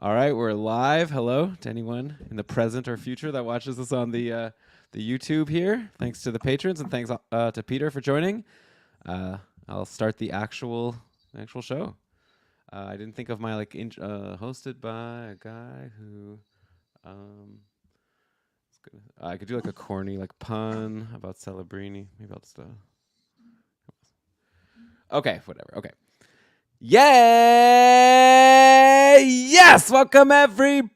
All right, we're live. Hello to anyone in the present or future that watches us on the YouTube here. Thanks to the patrons and thanks to Peter for joining. Uh, I'll start the actual show. I didn't think of my hosted by a guy who um I could do like a corny like pun about Celebrini. Maybe I'll just okay, whatever. Okay. Yay! Yes! Welcome everybody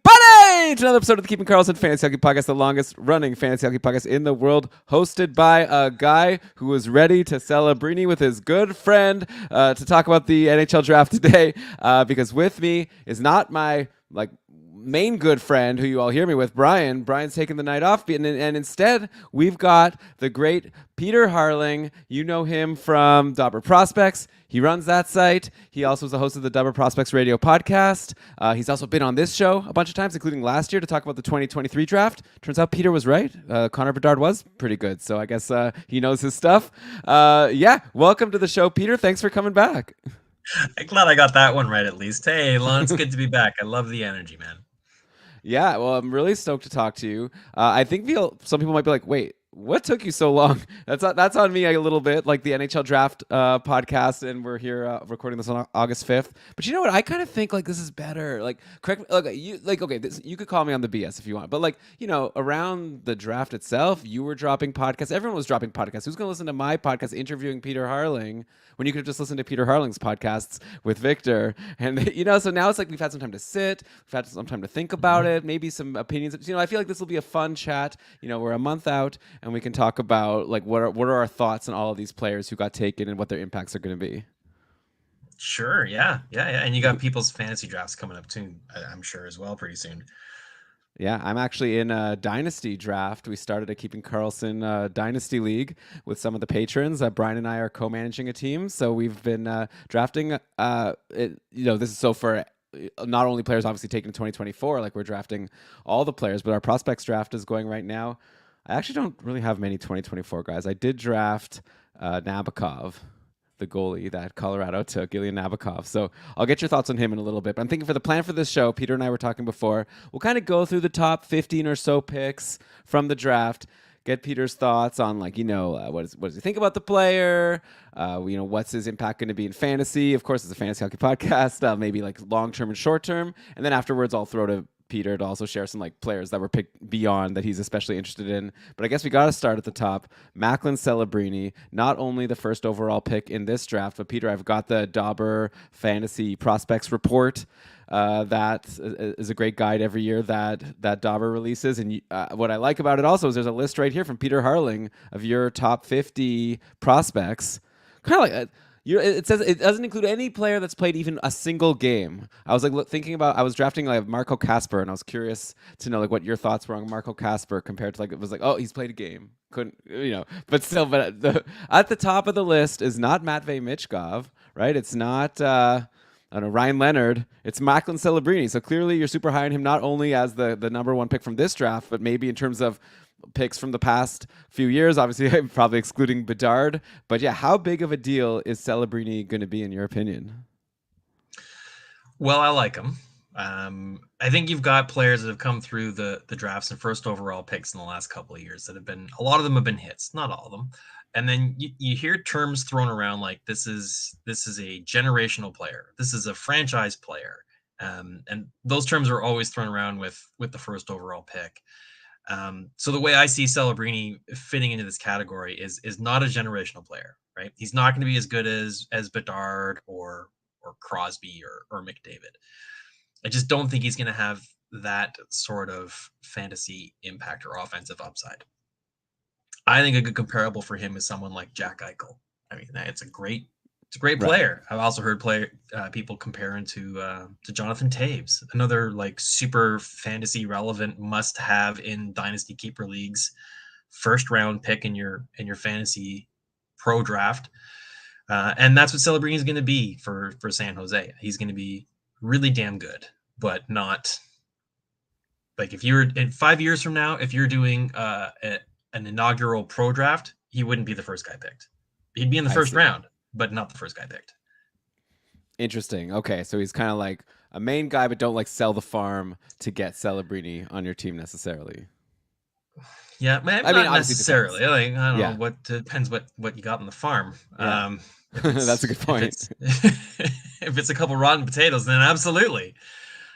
to another episode of the Keeping Carlson Fantasy Hockey Podcast, the longest running fantasy hockey podcast in the world, hosted by a guy who was ready to Celebrini with his good friend to talk about the NHL draft today. Because with me is not my main good friend who you all hear me with, Brian. Brian's taking the night off, and instead we've got the great Peter Harling. You know him from Dobber Prospects. He runs that site. He also is the host of the Dobber Prospects radio podcast. He's also been on this show a bunch of times, including last year to talk about the 2023 draft. Turns out Peter was right. Connor Bedard was pretty good, so I guess he knows his stuff. Yeah, welcome to the show, Peter. Thanks for coming back. I'm glad I got that one right at least. Hey, Lon, it's good to be back. I love the energy, man. Yeah, well, I'm really stoked to talk to you. I think some people might be like, wait, what took you so long? That's on me a little bit, like the NHL draft podcast, and we're here recording this on August 5th. But you know what? I kind of think like this is better. Like, correct me. Okay, you could call me on the BS if you want, but around the draft itself, you were dropping podcasts. Everyone was dropping podcasts. Who's going to listen to my podcast interviewing Peter Harling when you could have just listened to Peter Harling's podcasts with Victor? And so now it's like we've had some time to sit, we've had some time to think about it, maybe some opinions. I feel like this will be a fun chat. We're a month out, and we can talk about like what are our thoughts on all of these players who got taken and what their impacts are going to be. Sure, yeah. And you got people's fantasy drafts coming up too, I'm sure as well, pretty soon. Yeah, I'm actually in a dynasty draft. We started a Keeping Carlson dynasty league with some of the patrons. Brian and I are co-managing a team, so we've been drafting. This is so for not only players obviously taken in 2024, like we're drafting all the players, but our prospects draft is going right now. I actually don't really have many 2024 guys. I did draft Nabokov, the goalie that Colorado took, Ilya Nabokov. So I'll get your thoughts on him in a little bit. But I'm thinking for the plan for this show, Peter and I were talking before, we'll kind of go through the top 15 or so picks from the draft, get Peter's thoughts on what does he think about the player? What's his impact going to be in fantasy? Of course, it's a fantasy hockey podcast, maybe like long-term and short-term. And then afterwards, I'll throw to Peter to also share some like players that were picked beyond that he's especially interested in. But I guess we got to start at the top. Macklin Celebrini, not only the first overall pick in this draft, but Peter, I've got the Dobber Fantasy Prospects Report. That is a great guide every year that Dobber releases. And what I like about it also is there's a list right here from Peter Harling of your top 50 prospects. Kind of like it says it doesn't include any player that's played even a single game. I was thinking about I was drafting like Marco Kasper, and I was curious to know like what your thoughts were on Marco Kasper compared to it was like, oh, he's played a game, couldn't but still, but at the top of the list is not Matvei Michkov, right? It's not I don't know, Ryan Leonard. It's Macklin Celebrini. So clearly you're super high on him, not only as the number one pick from this draft, but maybe in terms of picks from the past few years, obviously probably excluding Bedard. But yeah, how big of a deal is Celebrini going to be in your opinion? Well, I like him. I think you've got players that have come through the drafts and first overall picks in the last couple of years that have been, a lot of them have been hits, not all of them. And then you hear terms thrown around like this is a generational player. This is a franchise player. And those terms are always thrown around with the first overall pick. So the way I see Celebrini fitting into this category is not a generational player, right? He's not going to be as good as Bedard or Crosby or McDavid. I just don't think he's going to have that sort of fantasy impact or offensive upside. I think a good comparable for him is someone like Jack Eichel. I mean, it's a great player. I've also heard people compare him to Jonathan Toews, another like super fantasy relevant must have in dynasty keeper leagues, first round pick in your fantasy pro draft. And that's what Celebrini is going to be for San Jose. He's going to be really damn good, but not like if you're in 5 years from now, if you're doing an inaugural pro draft, he wouldn't be the first guy picked. He'd be in the first round, but not the first guy picked. Interesting. Okay, so he's kind of like a main guy, but don't like sell the farm to get Celebrini on your team necessarily. Yeah, I mean, not obviously it depends. necessarily. Like, I don't know, Yeah, what depends what you got on the farm. yeah. If That's a it's good point. if it's a couple rotten potatoes, then absolutely.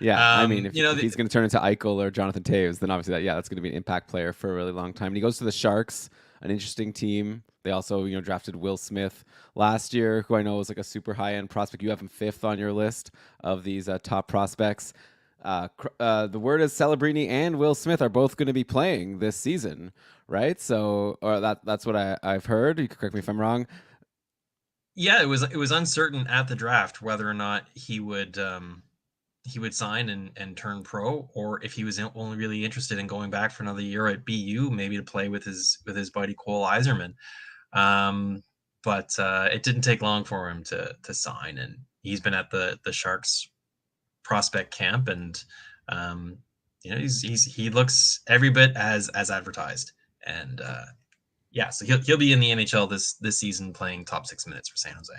Yeah, I mean, if You know, if he's going to turn into Eichel or Jonathan Taves, then obviously that's going to be an impact player for a really long time. And he goes to the Sharks, an interesting team. They also, drafted Will Smith last year, who I know is like a super high end prospect. You have him fifth on your list of these top prospects. The word is Celebrini and Will Smith are both going to be playing this season, right? So, or that's what I've heard. You can correct me if I'm wrong. yeah, it was uncertain at the draft whether or not he would sign and turn pro, or if he was only really interested in going back for another year at BU, maybe to play with his buddy Cole Iserman. Um, but it didn't take long for him to sign, and he's been at the Sharks prospect camp, and um, he looks every bit as advertised, and yeah, so he'll be in the NHL this season playing top 6 minutes for San Jose.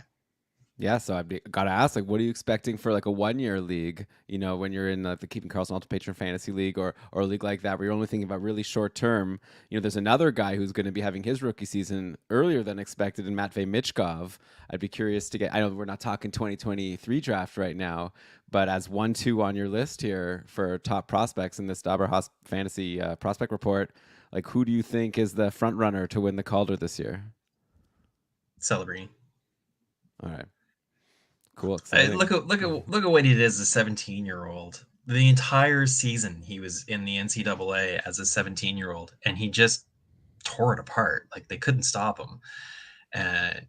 Yeah, so gotta ask, like, what are you expecting for like a 1 year league? When you're in the Keeping Carlson Ultimate Patron Fantasy League or a league like that, where you're only thinking about really short term. There's another guy who's going to be having his rookie season earlier than expected, in Matvey Michkov. I'd be curious to get. I know we're not talking 2023 draft right now, but as 1-2 on your list here for top prospects in this Daber Fantasy Prospect Report, like, who do you think is the front runner to win the Calder this year? Celebrating. All right, cool, exciting. Look at what he did as a 17-year-old. The entire season he was in the NCAA as a 17-year-old, and he just tore it apart. Like, they couldn't stop him. And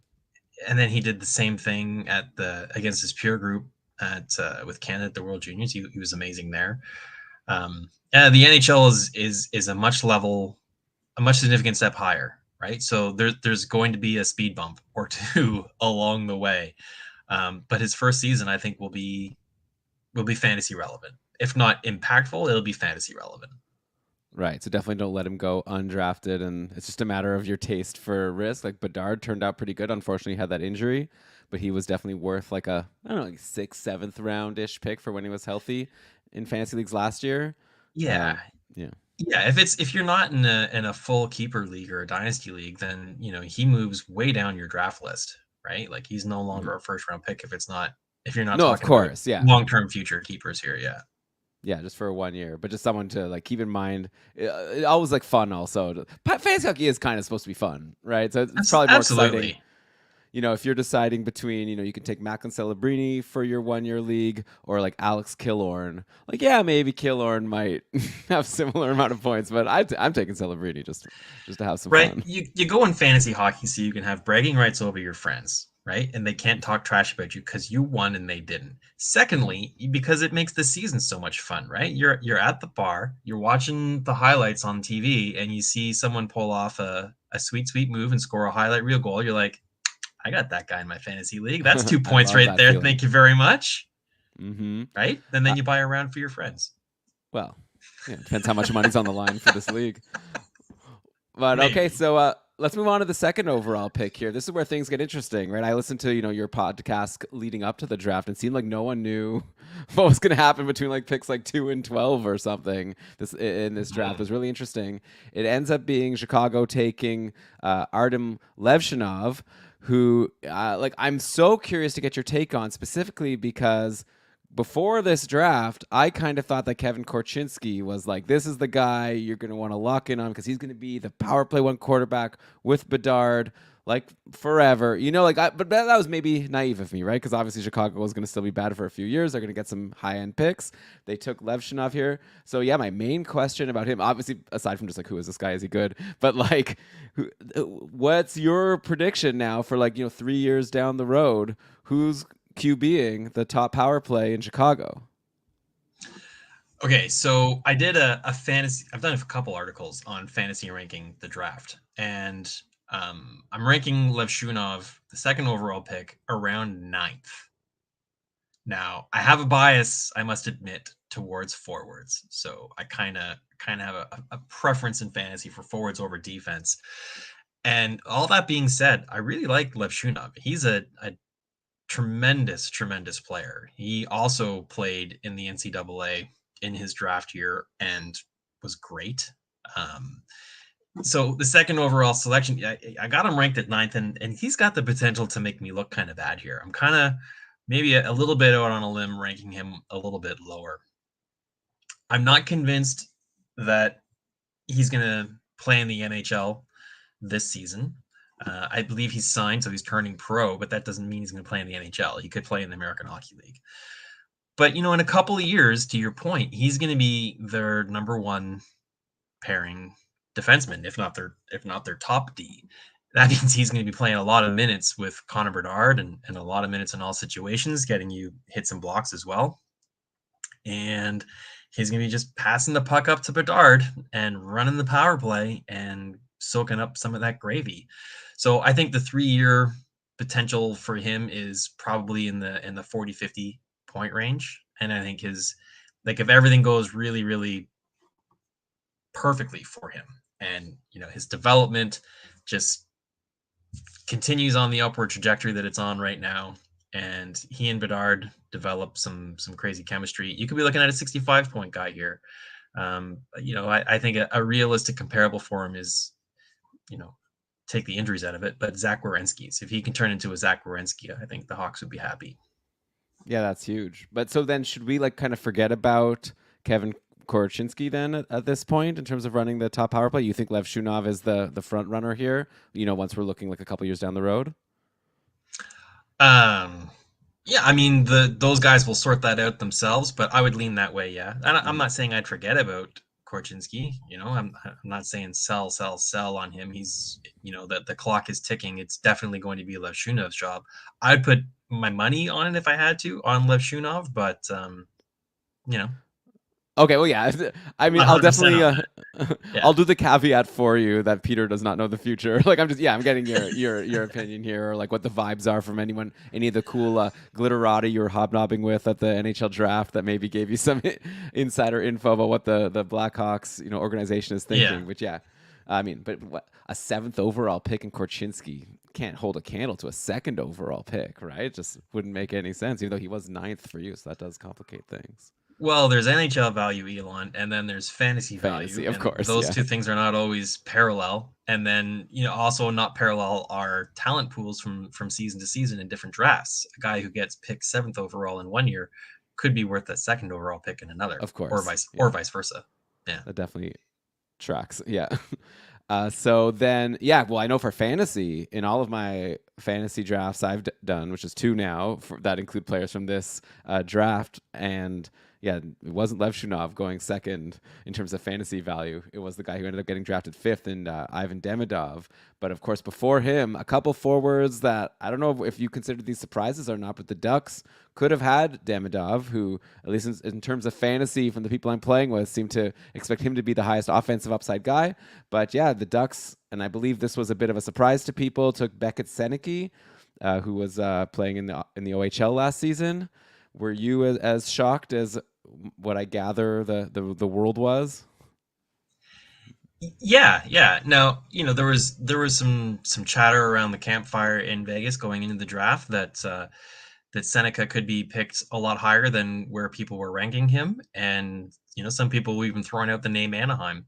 and then he did the same thing against his peer group at with Canada at the World Juniors. He was amazing there. And the NHL is a much significant step higher, right? So there's going to be a speed bump or two along the way. But his first season, I think, will be fantasy relevant. If not impactful, it'll be fantasy relevant. Right. So definitely don't let him go undrafted. And it's just a matter of your taste for risk. Like Bedard turned out pretty good. Unfortunately, he had that injury, but he was definitely worth like a, I don't know, like sixth, seventh round ish pick for when he was healthy in fantasy leagues last year. Yeah, Yeah. yeah. If you're not in a full keeper league or a dynasty league, then he moves way down your draft list, right? Like, he's no Mhm. longer a first round pick if you're not No, of talking about course. Yeah. long term future keepers here. Yeah, Yeah. Just for 1 year, but just someone to like keep in mind. It always like fun also. Fantasy hockey is kind of supposed to be fun, right? So it's probably more exciting. Absolutely. If you're deciding between, you can take Macklin Celebrini for your 1 year league or like Alex Killorn. Like, yeah, maybe Killorn might have similar amount of points, but I'm taking Celebrini just to have some Right. fun. You go in fantasy hockey so you can have bragging rights over your friends, right? And they can't talk trash about you because you won and they didn't. Secondly, because it makes the season so much fun, right? You're at the bar, you're watching the highlights on TV, and you see someone pull off a sweet move and score a highlight reel goal. You're like, I got that guy in my fantasy league. That's two I points love right that there. feeling. Thank you very much. Hmm. Right? And Uh, then you buy a round for your friends. well, yeah, depends how much money's on the line for this league. But okay, Maybe. so let's move on to the second overall pick here. This is where things get interesting, right? I listened to your podcast leading up to the draft, and it seemed like no one knew what was going to happen between like picks like 2 and 12 or something. This in this draft Mhm. was really interesting. It ends up being Chicago taking Artem Levshinov, who like I'm so curious to get your take on, specifically because before this draft, I kind of thought that Kevin Korchinski was like, this is the guy you're going to want to lock in on because he's going to be the power play one quarterback with Bedard like forever. But that was maybe naive of me, right? Because obviously Chicago was going to still be bad for a few years. They're going to get some high end picks. They took Levshinov here. So yeah, my main question about him, obviously, aside from just like, who is this guy? Is he good? But like, what's your prediction now for like, 3 years down the road? Who's QBing the top power play in Chicago? Okay, so I did a fantasy. I've done a couple articles on fantasy ranking the draft, and I'm ranking Levshunov, the second overall pick, around ninth. Now, I have a bias, I must admit, towards forwards. So I kind of have a preference in fantasy for forwards over defense. And all that being said, I really like Levshunov. He's a tremendous player. He also played in the NCAA in his draft year and was great. Um, so the second overall selection, I got him ranked at ninth, and he's got the potential to make me look kind of bad here. I'm kind of maybe a little bit out on a limb ranking him a little bit lower. I'm not convinced that he's going to play in the NHL this season. I believe he's signed, so he's turning pro, but that doesn't mean he's going to play in the NHL. He could play in the American Hockey League. But, in a couple of years, to your point, he's going to be their number one pairing defenseman, if not their top D. That means he's going to be playing a lot of minutes with Connor Bedard and a lot of minutes in all situations, getting you hits and blocks as well. And he's going to be just passing the puck up to Bedard and running the power play and soaking up some of that gravy. So I think the 3-year potential for him is probably in the 40-50 point range. And I think if everything goes really, really perfectly for him and, his development just continues on the upward trajectory that it's on right now, and he and Bedard develop some crazy chemistry, you could be looking at a 65 point guy here. I think a realistic comparable for him is, take the injuries out of it, but Zach Werenski's. If he can turn into a Zach Werenski, I think the Hawks would be happy. Yeah, that's huge. But so then should we kind of forget about Kevin Korchinski then at this point in terms of running the top power play? You think Lev Shunov is the front runner here, once we're looking a couple years down the road? Yeah, I mean those guys will sort that out themselves, but I would lean that way. Yeah, and I'm not saying I'd forget about Korchinski. I'm not saying sell on him. He's that the clock is ticking. It's definitely going to be Lev Shunov's job. I'd put my money on it if I had to on Lev Shunov, but Okay, well, yeah. I mean, not I'll 100% definitely, on that. Yeah. I'll do the caveat for you that Peter does not know the future. I'm getting your opinion here, or what the vibes are from any of the cool glitterati you were hobnobbing with at the NHL draft that maybe gave you some insider info about what the Blackhawks organization is thinking. Yeah. But yeah, I mean, but what a 7th overall pick in Korchinski can't hold a candle to a 2nd overall pick, right? It just wouldn't make any sense, even though he was 9th for you, so that does complicate things. Well, there's NHL value, Elon, and then there's fantasy value, Of and course, those yeah. two things are not always parallel. And then, also not parallel are talent pools from season to season in different drafts. A guy who gets picked 7th overall in one year could be worth a 2nd overall pick in another, Of or course, vice versa. Yeah. that definitely tracks. Yeah. So then, yeah, well, I know for fantasy, in all of my fantasy drafts I've done, which is 2 now, that include players from this draft. And yeah, it wasn't Lev Shunov going 2nd in terms of fantasy value. It was the guy who ended up getting drafted 5th in Ivan Demidov. But of course, before him, a couple forwards that I don't know if you consider these surprises or not, but the Ducks could have had Demidov, who, at least in terms of fantasy from the people I'm playing with, seem to expect him to be the highest offensive upside guy. But yeah, the Ducks, and I believe this was a bit of a surprise to people, took Beckett Seneke, who was playing in the OHL last season. Were you as shocked as what I gather the world was? Yeah. Now, there was some chatter around the campfire in Vegas going into the draft that Seneca could be picked a lot higher than where people were ranking him, and some people were even throwing out the name Anaheim.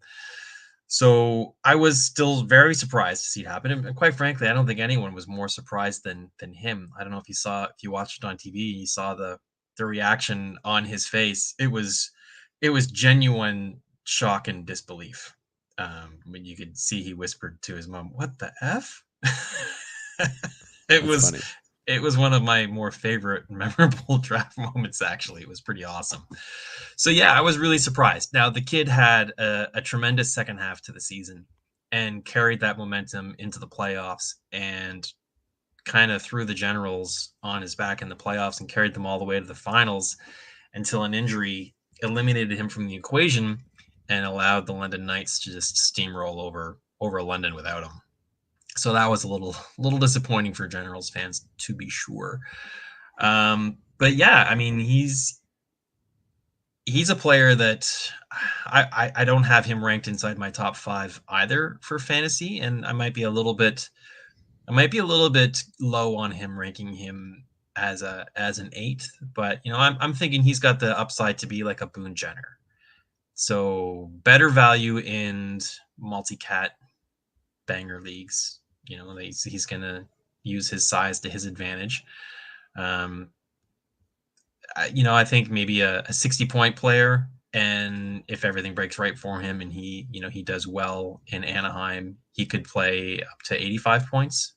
So I was still very surprised to see it happen, and quite frankly, I don't think anyone was more surprised than him. I don't know if you watched it on TV, you saw the reaction on his face. It was genuine shock and disbelief. When you could see he whispered to his mom, "What the f?" it That's was funny. it was one of my more favorite memorable draft moments. Actually, it was pretty awesome. So yeah, I was really surprised. Now the kid had a tremendous second half to the season and carried that momentum into the playoffs and kind of threw the Generals on his back in the playoffs and carried them all the way to the finals until an injury eliminated him from the equation and allowed the London Knights to just steamroll over London without him. So that was a little disappointing for Generals fans, to be sure. But yeah, I mean, he's a player that I don't have him ranked inside my top 5 either for fantasy, and I might be a little bit low on him, ranking him as an eighth, but I'm thinking he's got the upside to be like a Boone Jenner. So better value in multi-cat banger leagues. He's gonna use his size to his advantage. Um, I think maybe a 60-point player, and if everything breaks right for him and he does well in Anaheim, he could play up to 85 points.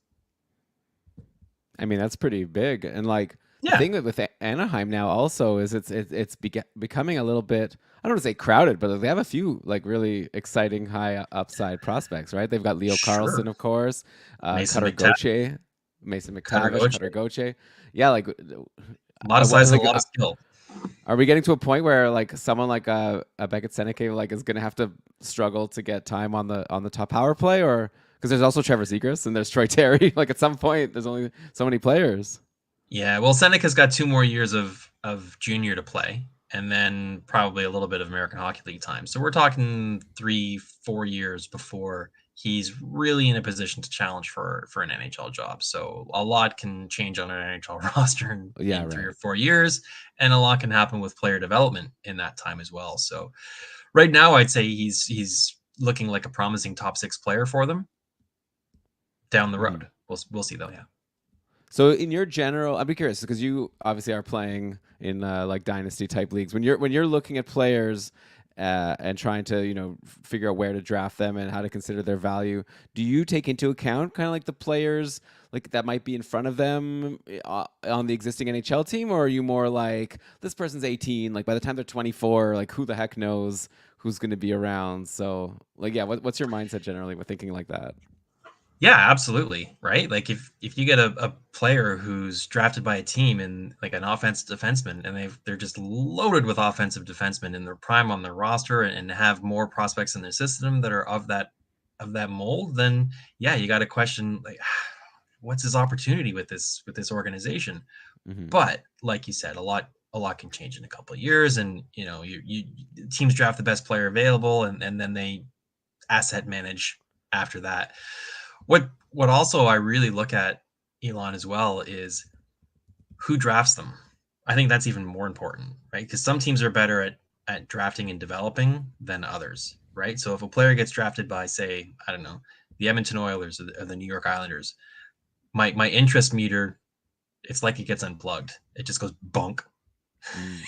I mean, that's pretty big. And like the Yeah, thing with Anaheim now also is becoming a little bit, I don't want to say crowded, but they have a few like really exciting high upside prospects, right? They've got Leo sure. Carlson, of course, Mason Cutter McTavish, Gauthier, Mason Cutter McTavish, Gauthier, Cutter Gauthier. Yeah, like a lot of size and a like lot of skill. are we getting to a point where like someone like a Beckett Seneca like is gonna have to struggle to get time on the top power play, or because there's also Trevor Zegras and there's Troy Terry. Like at some point, there's only so many players. Yeah, well, Seneca's got 2 more years of junior to play, and then probably a little bit of American Hockey League time. So we're talking 3-4 years before he's really in a position to challenge for an NHL job. So a lot can change on an NHL roster Yeah, in three right. or 4 years, and a lot can happen with player development in that time as well. So right now, I'd say he's looking like a promising top 6 player for them. Down the Mm-hmm. road, we'll see though. Yeah. So in your general, I'd be curious because you obviously are playing in like dynasty type leagues. When you're looking at players and trying to figure out where to draft them and how to consider their value, do you take into account kind of like the players like that might be in front of them on the existing NHL team, or are you more like this person's 18, like by the time they're 24, like who the heck knows who's going to be around? So like yeah, what's your mindset generally with thinking like that? Yeah, absolutely. Right. Like if you get a player who's drafted by a team and like an offensive defenseman and they're just loaded with offensive defensemen in their prime on their roster and have more prospects in their system that are of that mold, then yeah, you got to question like what's his opportunity with this organization. Hmm. But like you said, a lot can change in a couple of years, and you teams draft the best player available, and then they asset manage after that. What also I really look at, Elon, as well, is who drafts them. I think that's even more important, right? Because some teams are better at drafting and developing than others, right? So if a player gets drafted by, say, I don't know, the Edmonton Oilers or the New York Islanders, my interest meter, it's like it gets unplugged. It just goes bunk Mm.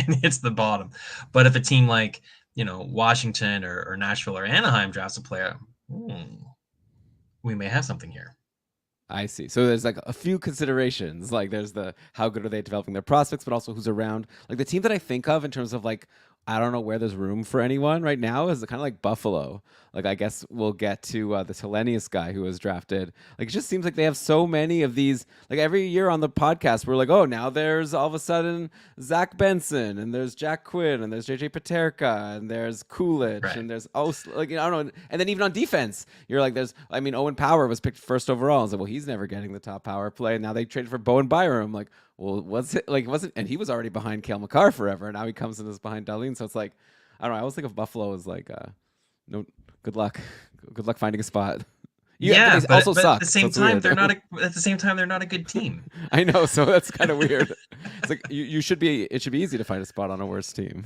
and hits the bottom. But if a team like Washington or Nashville or Anaheim drafts a player, we may have something here. I see. So there's like a few considerations. Like there's the how good are they developing their prospects, but also who's around. Like the team that I think of in terms of like I don't know where there's room for anyone right now is kind of like Buffalo. Like I guess we'll get to this Hellenius guy who was drafted. Like it just seems like they have so many of these. Like every year on the podcast, we're like, oh, now there's all of a sudden Zach Benson and there's Jack Quinn and there's JJ Paterka and there's Coolidge Right. and there's like I don't know. And then even on defense, you're like, there's I mean Owen Power was picked first overall. I was like, well, he's never getting the top power play. And now they traded for Bowen Byram. Like, well, what's it like? Wasn't and he was already behind Kale McCarr forever. And now he comes in as behind Darlene. So it's like, I don't know. I always think of Buffalo as like, no, good luck, good luck finding a spot. You, but Yeah, they also but at the suck, so same it's time, weird. they're not a good team. I know, so that's kind of weird. It's like you should be. It should be easy to find a spot on a worse team.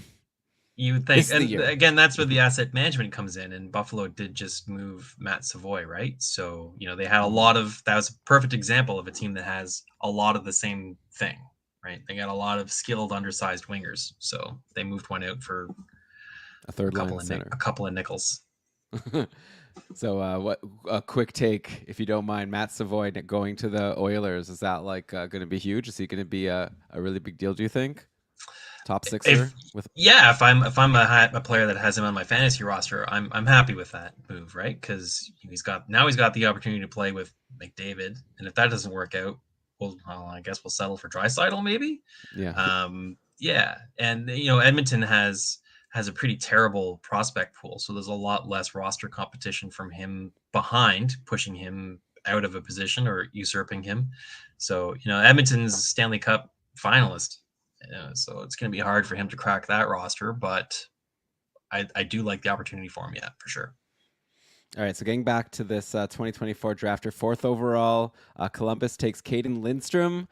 You would This think, is the and year. again, that's where the asset management comes in. And Buffalo did just move Matt Savoy, right? So they had a Hmm. lot of that was a perfect example of a team that has a lot of the same thing, right? They got a lot of skilled, undersized wingers, so they moved one out for A a third couple line of center. a couple of nickels. So, what a quick take, if you don't mind, Matt Savoy going to the Oilers. Is that like going to be huge? Is he going to be a really big deal? Do you think top If sixer with? Yeah, if I'm a player that has him on my fantasy roster, I'm happy with that move, right? Because he's got the opportunity to play with McDavid, and if that doesn't work out, well, I guess we'll settle for Drysdale maybe. Yeah. Yeah, and Edmonton has a pretty terrible prospect pool, so there's a lot less roster competition from him behind, pushing him out of a position or usurping him. So Edmonton's Stanley Cup finalist, so it's going to be hard for him to crack that roster, but I do like the opportunity for him, yeah, for sure. All right, so getting back to this 2024 drafter, fourth overall, Columbus takes Caden Lindstrom,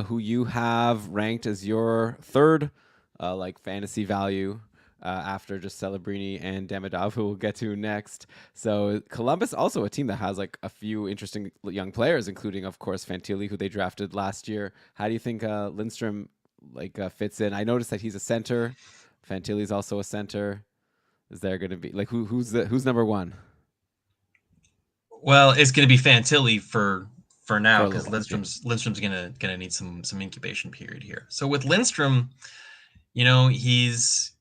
who you have ranked as your third, like fantasy value, after just Celebrini and Demidov, who we'll get to next. So Columbus also a team that has like a few interesting young players, including of course Fantilli, who they drafted last year. How do you think Lindstrom fits in? I noticed that he's a center. Fantilli's also a center. Is there going to be like who's number one? Well, it's going to be Fantilli for For now a because little while. Yeah. Lindstrom's gonna need some incubation period here. So with Lindstrom, you know, he's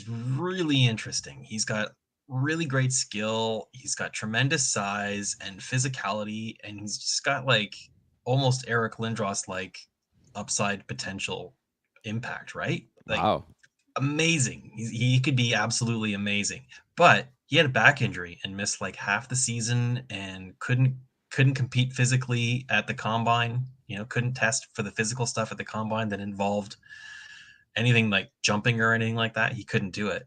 really interesting. He's got really great skill. He's got tremendous size and physicality, and he's just got like almost Eric Lindros like upside potential impact, right? Like Wow. amazing. He could be absolutely amazing. But he had a back injury and missed like half the season and couldn't compete physically at the combine. You know, couldn't test for the physical stuff at the combine that involved anything like jumping or anything like that. He couldn't do it.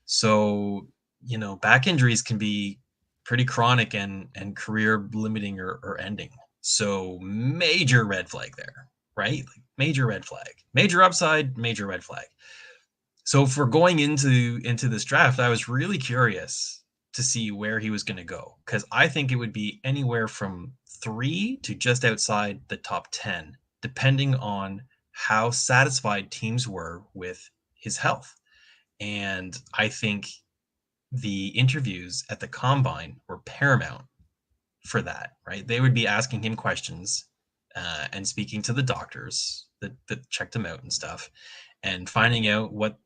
So, you know, back injuries can be pretty chronic and career limiting or ending. So major red flag there, right? Like major red flag, major upside, major red flag. So for going into this draft, I was really curious to see where he was going to go because I think it would be anywhere from 3 to just outside the top 10, depending on how satisfied teams were with his health. And I think the interviews at the combine were paramount for that, right? They would be asking him questions and speaking to the doctors that checked him out and stuff, and finding out what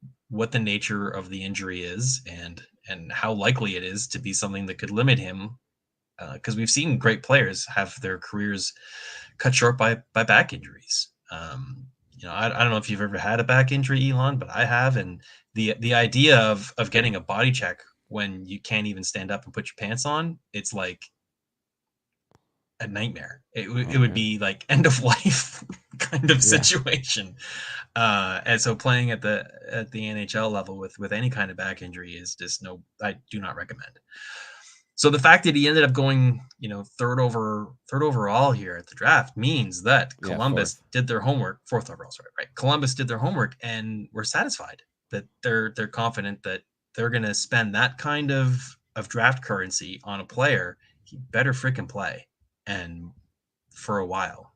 the nature of the injury is and how likely it is to be something that could limit him. Because we've seen great players have their careers cut short by back injuries. You know, I don't know if you've ever had a back injury, Elon, but I have, and the idea of getting a body check when you can't even stand up and put your pants on, it's like a nightmare. Oh It would man. be like end of life kind of Yeah. situation. And so playing at the NHL level with any kind of back injury is just no, I do not recommend. So the fact that he ended up going, you know, third overall here at the draft means that Yeah. Columbus Fourth. did their homework. Fourth overall, sorry, right? Columbus did their homework and were satisfied that they're confident that they're going to spend that kind of draft currency on a player. He better freaking play, and for a while.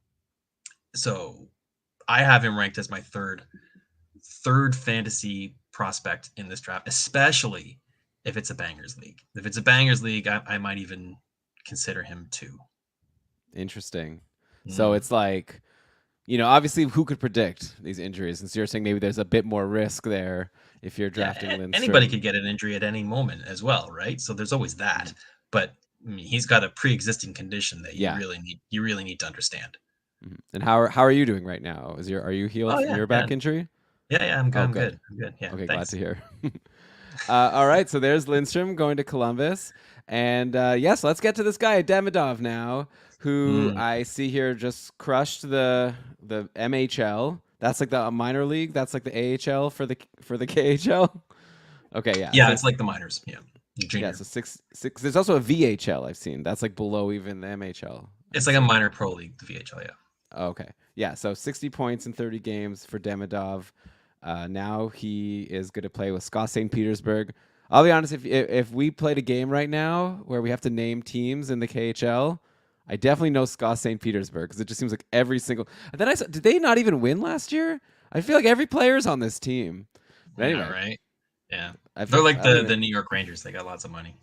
So I have him ranked as my third fantasy prospect in this draft, especially if it's a bangers league. If it's a bangers league, I might even consider him two. Interesting. So Mm. it's like, obviously, who could predict these injuries? And so you're saying maybe there's a bit more risk there if you're drafting Yeah, anybody Lindstrom. could get an injury at any moment as well, right? So there's always that. Mhm. But I mean, he's got a pre-existing condition that Yeah. you really need to understand. Mhm. And how are you doing right now? Are you healed Oh from yeah, your yeah, back injury? yeah. I'm good. Oh, I'm good. good. I'm good. Yeah, Okay, glad to thanks. hear. All right, so there's Lindstrom going to Columbus, and yes, let's get to this guy Demidov now, who Mm. I see here just crushed the MHL. That's like the minor league. That's like the AHL for the KHL. Okay, yeah. Yeah, So it's like the minors. Yeah, yeah, junior. so six. There's also a VHL I've seen. That's like below even the MHL. It's I've like a seen. minor pro league, the VHL. Yeah. Okay. Yeah. So 60 points in 30 games for Demidov. Now he is going to play with Scott St. Petersburg. I'll be honest. If we played a game right now where we have to name teams in the KHL, I definitely know Scott St. Petersburg because it just seems like every single. And then I saw, did they not even win last year? I feel like every player's on this team. But Yeah, anyway, right. Yeah. I They're feel like I don't the even. New York Rangers. They got lots of money.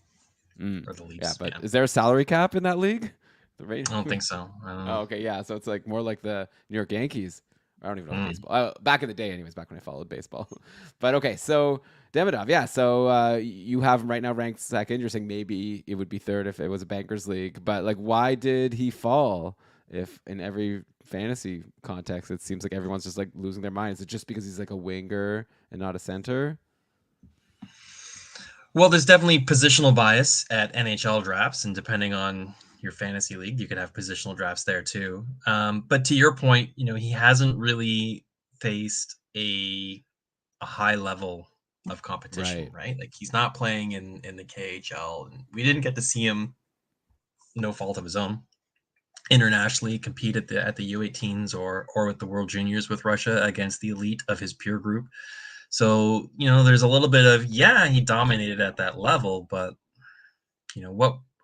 Or the Yeah, Leafs. but Yeah. is there a salary cap in that league? The rate. I don't think so. I don't Oh, know. okay, yeah. So it's like more like the New York Yankees. I don't even know Mm. baseball. Back in the day, anyways, back when I followed baseball. But okay, so Demidov, yeah. So you have him right now ranked second. You're saying maybe it would be third if it was a bankers league. But like, why did he fall? If in every fantasy context, it seems like everyone's just like losing their minds. Is it just because he's like a winger and not a center? Well, there's definitely positional bias at NHL drafts, and depending on your fantasy league, you could have positional drafts there too. But to your point, you know, he hasn't really faced a high level. of competition, Right. right? Like he's not playing in the KHL, and we didn't get to see him, no fault of his own, internationally compete at the U18s or with the World Juniors with Russia against the elite of his peer group. So, there's a little bit of, yeah, he dominated at that level, but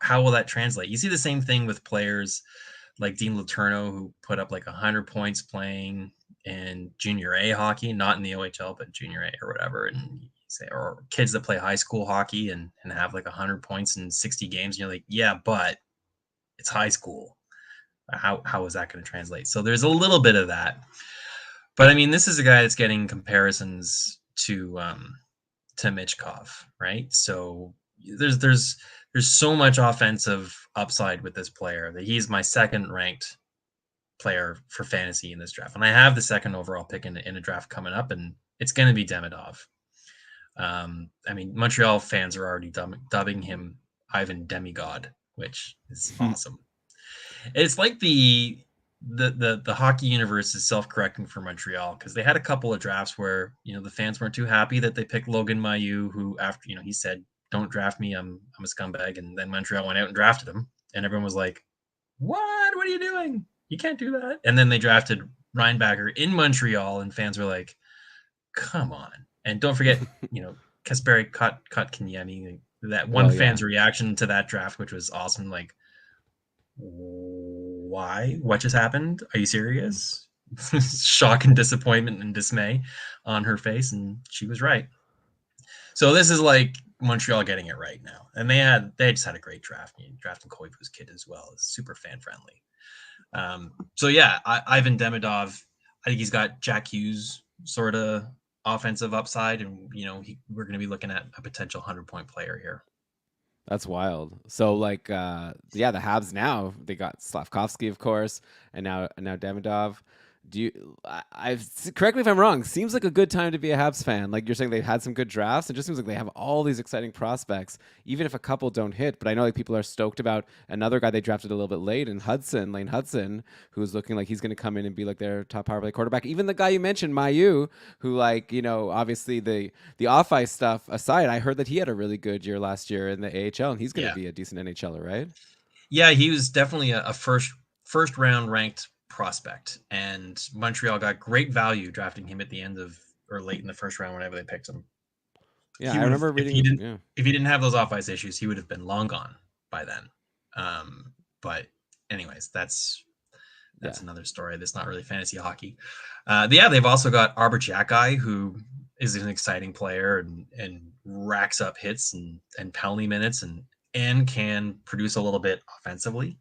how will that translate? You see the same thing with players like Dean Letourneau, who put up like 100 points playing in junior A hockey, not in the OHL, but junior A or whatever. And you say, or kids that play high school hockey and have like 100 points in 60 games. And you're like, yeah, but it's high school. How is that going to translate? So there's a little bit of that. But I mean, this is a guy that's getting comparisons to Michkov, right? So there's so much offensive upside with this player that he's my second ranked player for fantasy in this draft, and I have the second overall pick in a draft coming up, and it's going to be Demidov. I mean, Montreal fans are already dubbing him Ivan Demigod, which is awesome. It's like the hockey universe is self-correcting for Montreal, because they had a couple of drafts where the fans weren't too happy that they picked Logan Mailloux, who after he said, "Don't draft me, I'm a scumbag," and then Montreal went out and drafted him, and everyone was like, What are you doing? You can't do that." And then they drafted Reinbacher in Montreal, and fans were like, "Come on!" And don't forget, Kasperi Kotkaniemi, that one Well, yeah. fan's reaction to that draft, which was awesome. Like, why? What just happened? Are you serious? Shock and disappointment and dismay on her face, and she was right. So this is like Montreal getting it right now, and they just had a great draft. Drafting Koivu's kid as well is super fan friendly. So yeah, Ivan Demidov, I think he's got Jack Hughes sort of offensive upside, and we're going to be looking at a potential 100-point player here. That's wild. So like yeah, the Habs now, they got Slavkovsky, of course, and now Demidov. Do you correct me if I'm wrong, seems like a good time to be a Habs fan. Like you're saying they've had some good drafts. It just seems like they have all these exciting prospects, even if a couple don't hit. But I know like people are stoked about another guy they drafted a little bit late in Lane Hudson, who's looking like he's going to come in and be like their top power play quarterback. Even the guy you mentioned, Mayu, who like, obviously the off ice stuff aside, I heard that he had a really good year last year in the AHL, and he's going to Yeah, be a decent NHLer, right? yeah, he was definitely a first round ranked prospect, and Montreal got great value drafting him at the end of or late in the first round whenever they picked him. Yeah, He I would have remember reading. Yeah, if he didn't have those off ice issues, he would have been long gone by then. But anyways, that's yeah. another story. That's not really fantasy hockey. Yeah, they've also got Arbor Jacki, who is an exciting player and racks up hits and penalty minutes and can produce a little bit offensively.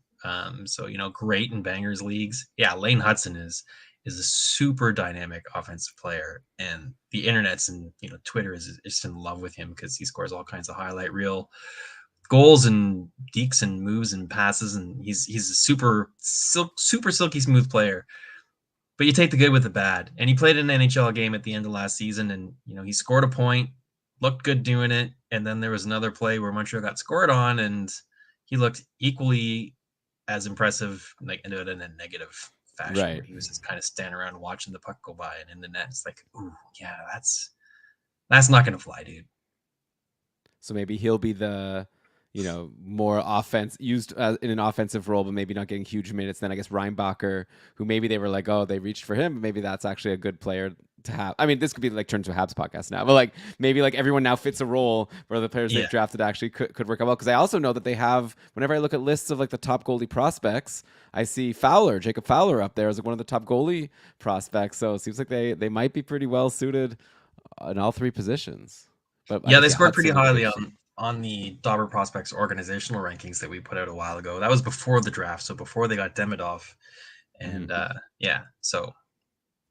So great in bangers leagues. Yeah, Lane Hudson is a super dynamic offensive player, and the internet's and Twitter is just in love with him because he scores all kinds of highlight reel goals and dekes and moves and passes, and he's a super silky smooth player. But you take the good with the bad, and he played an NHL game at the end of last season, and he scored a point, looked good doing it, and then there was another play where Montreal got scored on, and he looked equally as impressive, like in a negative fashion, where Right. he was just kind of standing around watching the puck go by, and in the net, it's like, ooh, yeah, that's not gonna fly, dude. So maybe he'll be the, more offense used in an offensive role, but maybe not getting huge minutes. Then I guess Reinbacher, who maybe they were like, oh, they reached for him. But maybe that's actually a good player to have. I mean, this could be like turned to a Habs podcast now, but like maybe like everyone now fits a role where the players they've Yeah, drafted actually could work out well. Because I also know that they have. Whenever I look at lists of like the top goalie prospects, I see Jacob Fowler up there as like one of the top goalie prospects. So it seems like they might be pretty well suited in all three positions. But I yeah, guess they yeah, scored pretty Hudson would be highly interesting. on the Dauber Prospects organizational rankings that we put out a while ago. That was before the draft, so before they got Demidov, Mm-hmm. and yeah, so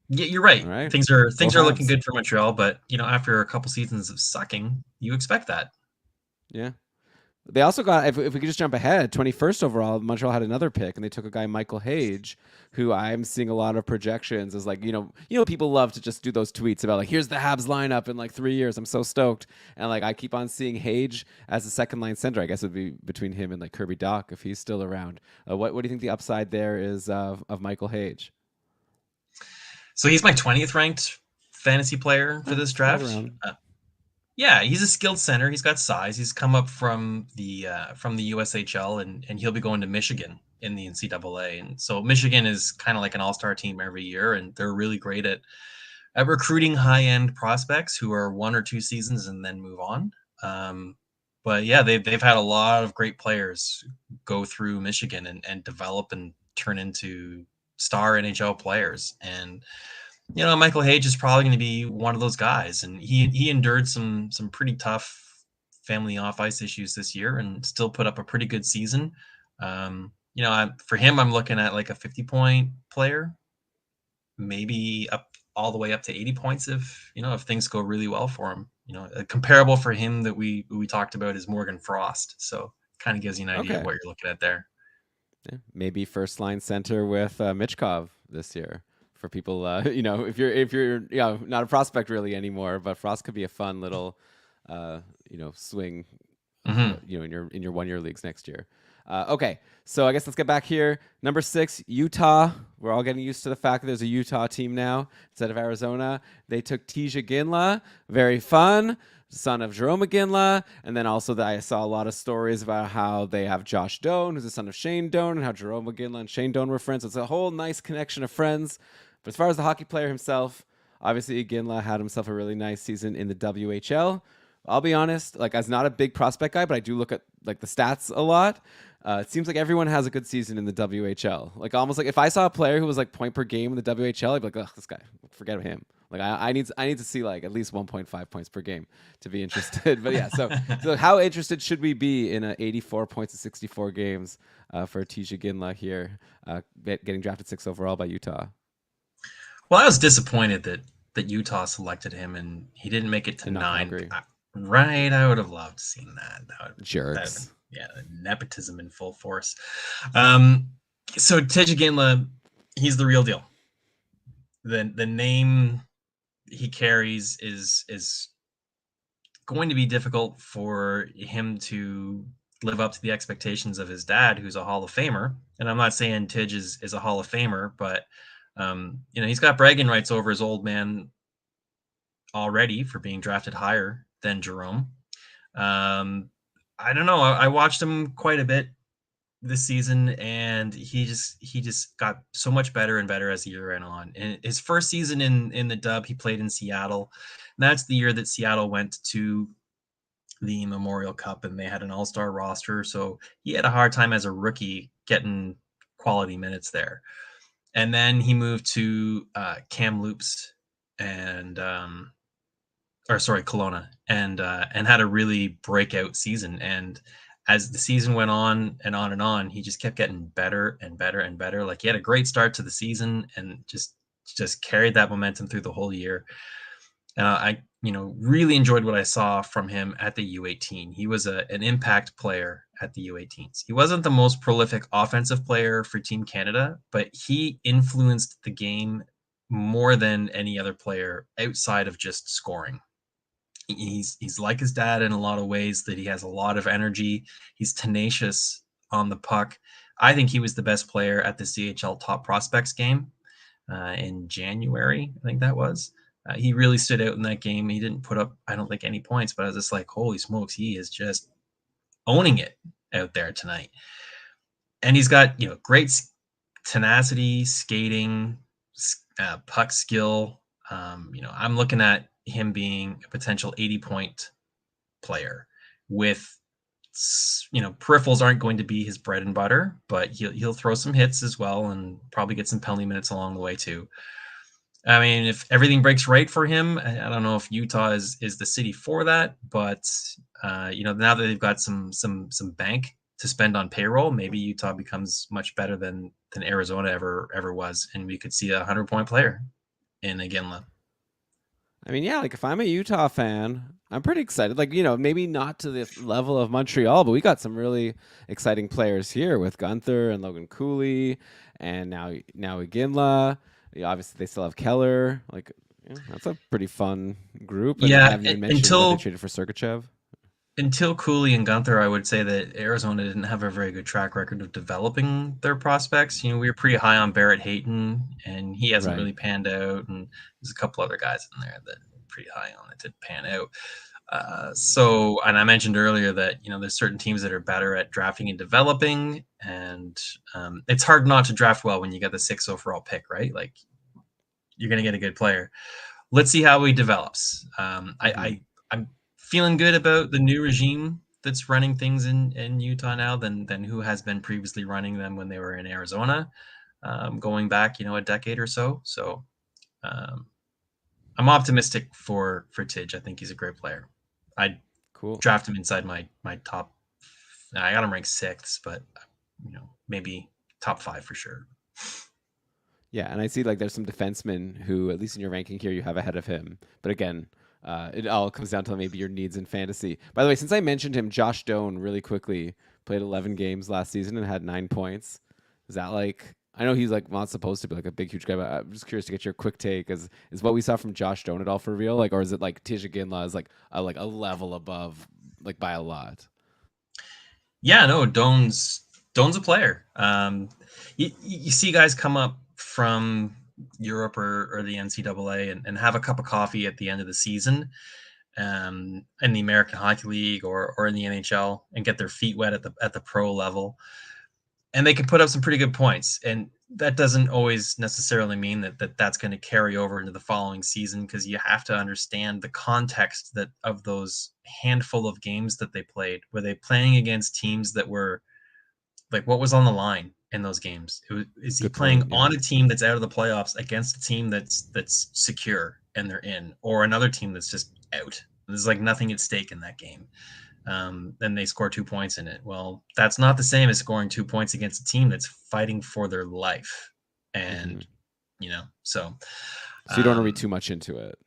yeah, you're All right. right, go Things are looking Habs. good for Montreal, but after a couple seasons of sucking, you expect that. Yeah. They also got, if we could just jump ahead, 21st overall, Montreal had another pick, and they took a guy, Michael Hage, who I'm seeing a lot of projections as like, people love to just do those tweets about like, here's the Habs lineup in like 3 years. I'm so stoked. And like, I keep on seeing Hage as a second line center. I guess it would be between him and like Kirby Doc if he's still around. What do you think the upside there is of Michael Hage? So he's my 20th ranked fantasy player for this Right draft. around. Yeah, he's a skilled center. He's got size. He's come up from the USHL, and he'll be going to Michigan in the NCAA. And so Michigan is kind of like an all-star team every year, and they're really great at recruiting high-end prospects who are 1 or 2 seasons and then move on. Um, but yeah, they've had a lot of great players go through Michigan and develop and turn into star NHL players. And Michael Hage is probably going to be one of those guys, and he endured some pretty tough family off ice issues this year, and still put up a pretty good season. For him, I'm looking at like a 50-point player, maybe up all the way up to 80 points if things go really well for him. A comparable for him that we talked about is Morgan Frost. So kind of gives you an idea of Okay. what you're looking at there. Yeah, maybe first line center with Michkov this year for people. If you're not a prospect really anymore, but Frost could be a fun little swing Hmm. in your 1 year leagues next year. Okay, so I guess let's get back here. Number 6, Utah. We're all getting used to the fact that there's a Utah team now instead of Arizona. They took Tija Ginla, very fun, son of Jerome Ginla, and then also that I saw a lot of stories about how they have Josh Doan, who's the son of Shane Doan, and how Jerome Ginla and Shane Doan were friends. So it's a whole nice connection of friends. But as far as the hockey player himself, obviously Ginla had himself a really nice season in the WHL. I'll be honest, like as not a big prospect guy, but I do look at like the stats a lot. It seems like everyone has a good season in the WHL. Like almost like if I saw a player who was like point per game in the WHL, I'd be like, oh, this guy, forget him. Like I need to see like at least 1.5 points per game to be interested. But yeah, so how interested should we be in 84 points in 64 games for Tisha Ginla here, getting drafted 6th overall by Utah? Well, I was disappointed that Utah selected him and he didn't make it to And not 9. Calgary. Right, I would have loved to seen that. That would have been, Jerks. yeah, nepotism in full force. Um, so Tej Ginla, he's the real deal. The name he carries is going to be difficult for him to live up to the expectations of his dad, who's a Hall of Famer. And I'm not saying Tidge is a Hall of Famer, but he's got bragging rights over his old man already for being drafted higher than Jerome. Um, I don't know. I watched him quite a bit this season, and he just got so much better and better as the year went on. And his first season in the Dub, he played in Seattle. And that's the year that Seattle went to the Memorial Cup, and they had an all-star roster. So he had a hard time as a rookie getting quality minutes there. And then he moved to Kamloops and or sorry, Kelowna, and had a really breakout season. And as the season went on and on and on, he just kept getting better and better and better. Like he had a great start to the season and just carried that momentum through the whole year. And I really enjoyed what I saw from him at the U18. He was an impact player at the U18s. He wasn't the most prolific offensive player for Team Canada, but he influenced the game more than any other player outside of just scoring. He's like his dad in a lot of ways, that he has a lot of energy. He's tenacious on the puck. I think he was the best player at the CHL Top Prospects game in January. I think that was. He really stood out in that game. He didn't put up, I don't think, any points, but I was just like, holy smokes, he is just owning it out there tonight. And he's got great tenacity, skating, puck skill. I'm looking at him being a potential 80-point player with peripherals aren't going to be his bread and butter, but he'll throw some hits as well and probably get some penalty minutes along the way too. I mean, if everything breaks right for him, I don't know if Utah is the city for that, but now that they've got some bank to spend on payroll, maybe Utah becomes much better than Arizona ever was, and we could see a 100-point player in Iginla. I mean, yeah, like if I'm a Utah fan, I'm pretty excited. Like, maybe not to the level of Montreal, but we got some really exciting players here with Gunther and Logan Cooley, and now Iginla. Yeah, obviously, they still have Keller. Like, that's a pretty fun group. And I Yeah, haven't even mentioned that they until traded for Sergachev. Cooley and Gunther, I would say that Arizona didn't have a very good track record of developing their prospects. We were pretty high on Barrett Hayton, and he hasn't Right. really panned out. And there's a couple other guys in there that were pretty high on that didn't pan out. So, and I mentioned earlier that there's certain teams that are better at drafting and developing, and it's hard not to draft well when you get the 6th overall pick, right? Like you're going to get a good player. Let's see how he develops. Hmm. I'm feeling good about the new regime that's running things in Utah now than who has been previously running them when they were in Arizona, going back a decade or so. So um, I'm optimistic for Tidge. I think he's a great player. I Cool. draft him inside my top. I got him ranked 6th, but maybe top 5 for sure. Yeah, and I see like there's some defensemen who, at least in your ranking here, you have ahead of him. But again, it all comes down to maybe your needs in fantasy. By the way, since I mentioned him, Josh Doan really quickly played 11 games last season and had 9 points. Is that like? I know he's like not supposed to be like a big huge guy, but I'm just curious to get your quick take. Is what we saw from Josh Doan at all for real? Like, or is it like Tisha Ginla is like a level above, like by a lot? Yeah, no, Doan's a player. You see guys come up from Europe or the NCAA and have a cup of coffee at the end of the season, in the American Hockey League or in the NHL, and get their feet wet at the pro level, and they can put up some pretty good points. And that doesn't always necessarily mean that's going to carry over into the following season, because you have to understand the context that of those handful of games that they played. Were they playing against teams that were like, what was on the line in those games? Is he Good playing point. Yeah. on a team that's out of the playoffs against a team that's secure and they're in, or another team that's just out? There's like nothing at stake in that game. Then they score 2 points in it. Well, that's not the same as scoring 2 points against a team that's fighting for their life. Hmm. And so So you don't want to read um, too much into it.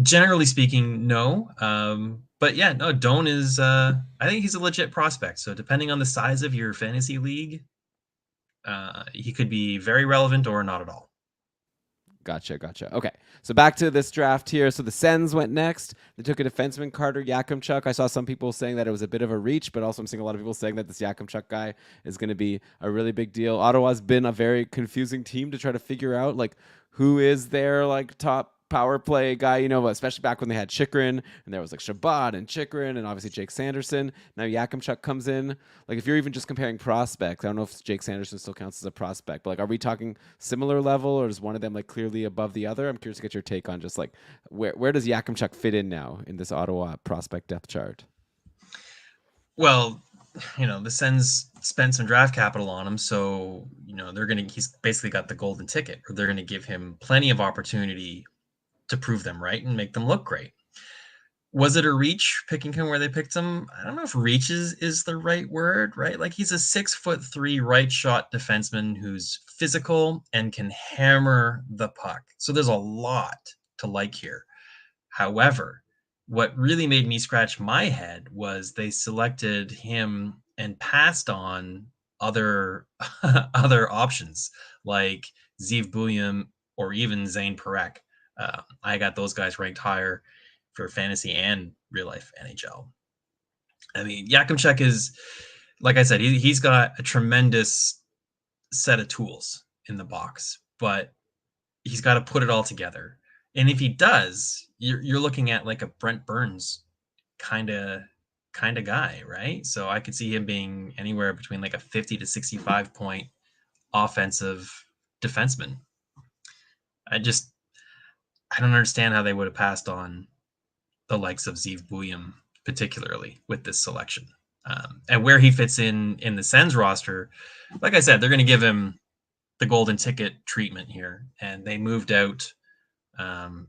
generally speaking, no. But yeah, no, Doan is, I think he's a legit prospect. So depending on the size of your fantasy league, he could be very relevant or not at all. Gotcha, gotcha. Okay, so back to this draft here. So the Sens went next. They took a defenseman, Carter Yakimchuk. I saw some people saying that it was a bit of a reach, but also I'm seeing a lot of people saying that this Yakimchuk guy is going to be a really big deal. Ottawa's been a very confusing team to try to figure out like who is their like top power play guy, especially back when they had Chikrin and there was like Shabbat and Chikrin and obviously Jake Sanderson. Now Yakimchuk comes in. Like if you're even just comparing prospects, I don't know if Jake Sanderson still counts as a prospect, but like are we talking similar level or is one of them like clearly above the other? I'm curious to get your take on just like where does Yakimchuk fit in now in this Ottawa prospect depth chart? Well, the Sens spent some draft capital on him, so he's basically got the golden ticket, or they're gonna give him plenty of opportunity to prove them right and make them look great. Was it a reach picking him where they picked him? I don't know if reach is the right word, right? Like he's a 6'3" right shot defenseman who's physical and can hammer the puck. So there's a lot to like here. However, what really made me scratch my head was they selected him and passed on other other options like Zeev Bouillon or even Zane Perek. I got those guys ranked higher for fantasy and real life NHL. I mean, Yakimchuk is, like I said, he's got a tremendous set of tools in the box, but he's got to put it all together. And if he does, you're looking at like a Brent Burns kind of guy, right? So I could see him being anywhere between like a 50 to 65 point offensive defenseman. I just I don't understand how they would have passed on the likes of Zeev Bouillon, particularly with this selection. And where he fits in the Sens roster, like I said, they're going to give him the golden ticket treatment here, and they moved out um,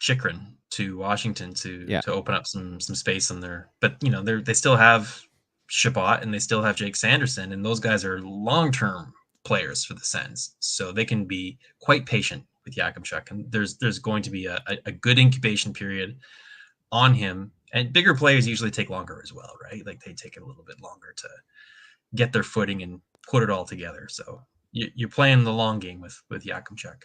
Chikrin to Washington to Yeah. to open up some space in there. But they still have Shabbat and they still have Jake Sanderson, and those guys are long term players for the Sens, so they can be quite patient with Yakimchuk. And there's going to be a good incubation period on him. And bigger players usually take longer as well, right? Like they take a little bit longer to get their footing and put it all together. So you're playing the long game with Yakimchuk.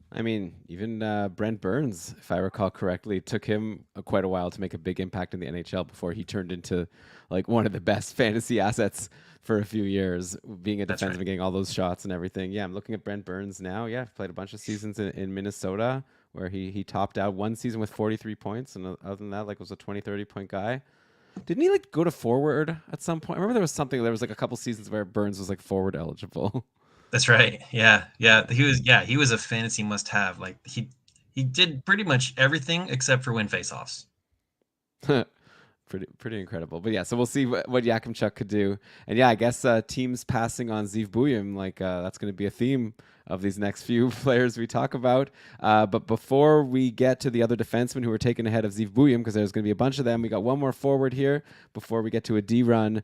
I mean, even Brent Burns, if I recall correctly, took him quite a while to make a big impact in the NHL before he turned into like one of the best fantasy assets for a few years, being a That's defenseman right. and getting all those shots and everything. Yeah, I'm looking at Brent Burns now. Yeah, played a bunch of seasons in Minnesota where he topped out one season with 43 points, and other than that, like was a 20, 30 point guy. Didn't he like go to forward at some point? I remember there was something. There was like a couple seasons where Burns was like forward eligible. That's right. Yeah, yeah. He was a fantasy must-have. Like he did pretty much everything except for win faceoffs. Pretty incredible. But yeah, so we'll see what Yakimchuk could do. And yeah, I guess teams passing on Zeev Buyum, like that's going to be a theme of these next few players we talk about. But before we get to the other defensemen who were taken ahead of Zeev Buyum, because there's going to be a bunch of them, we got one more forward here before we get to a D run.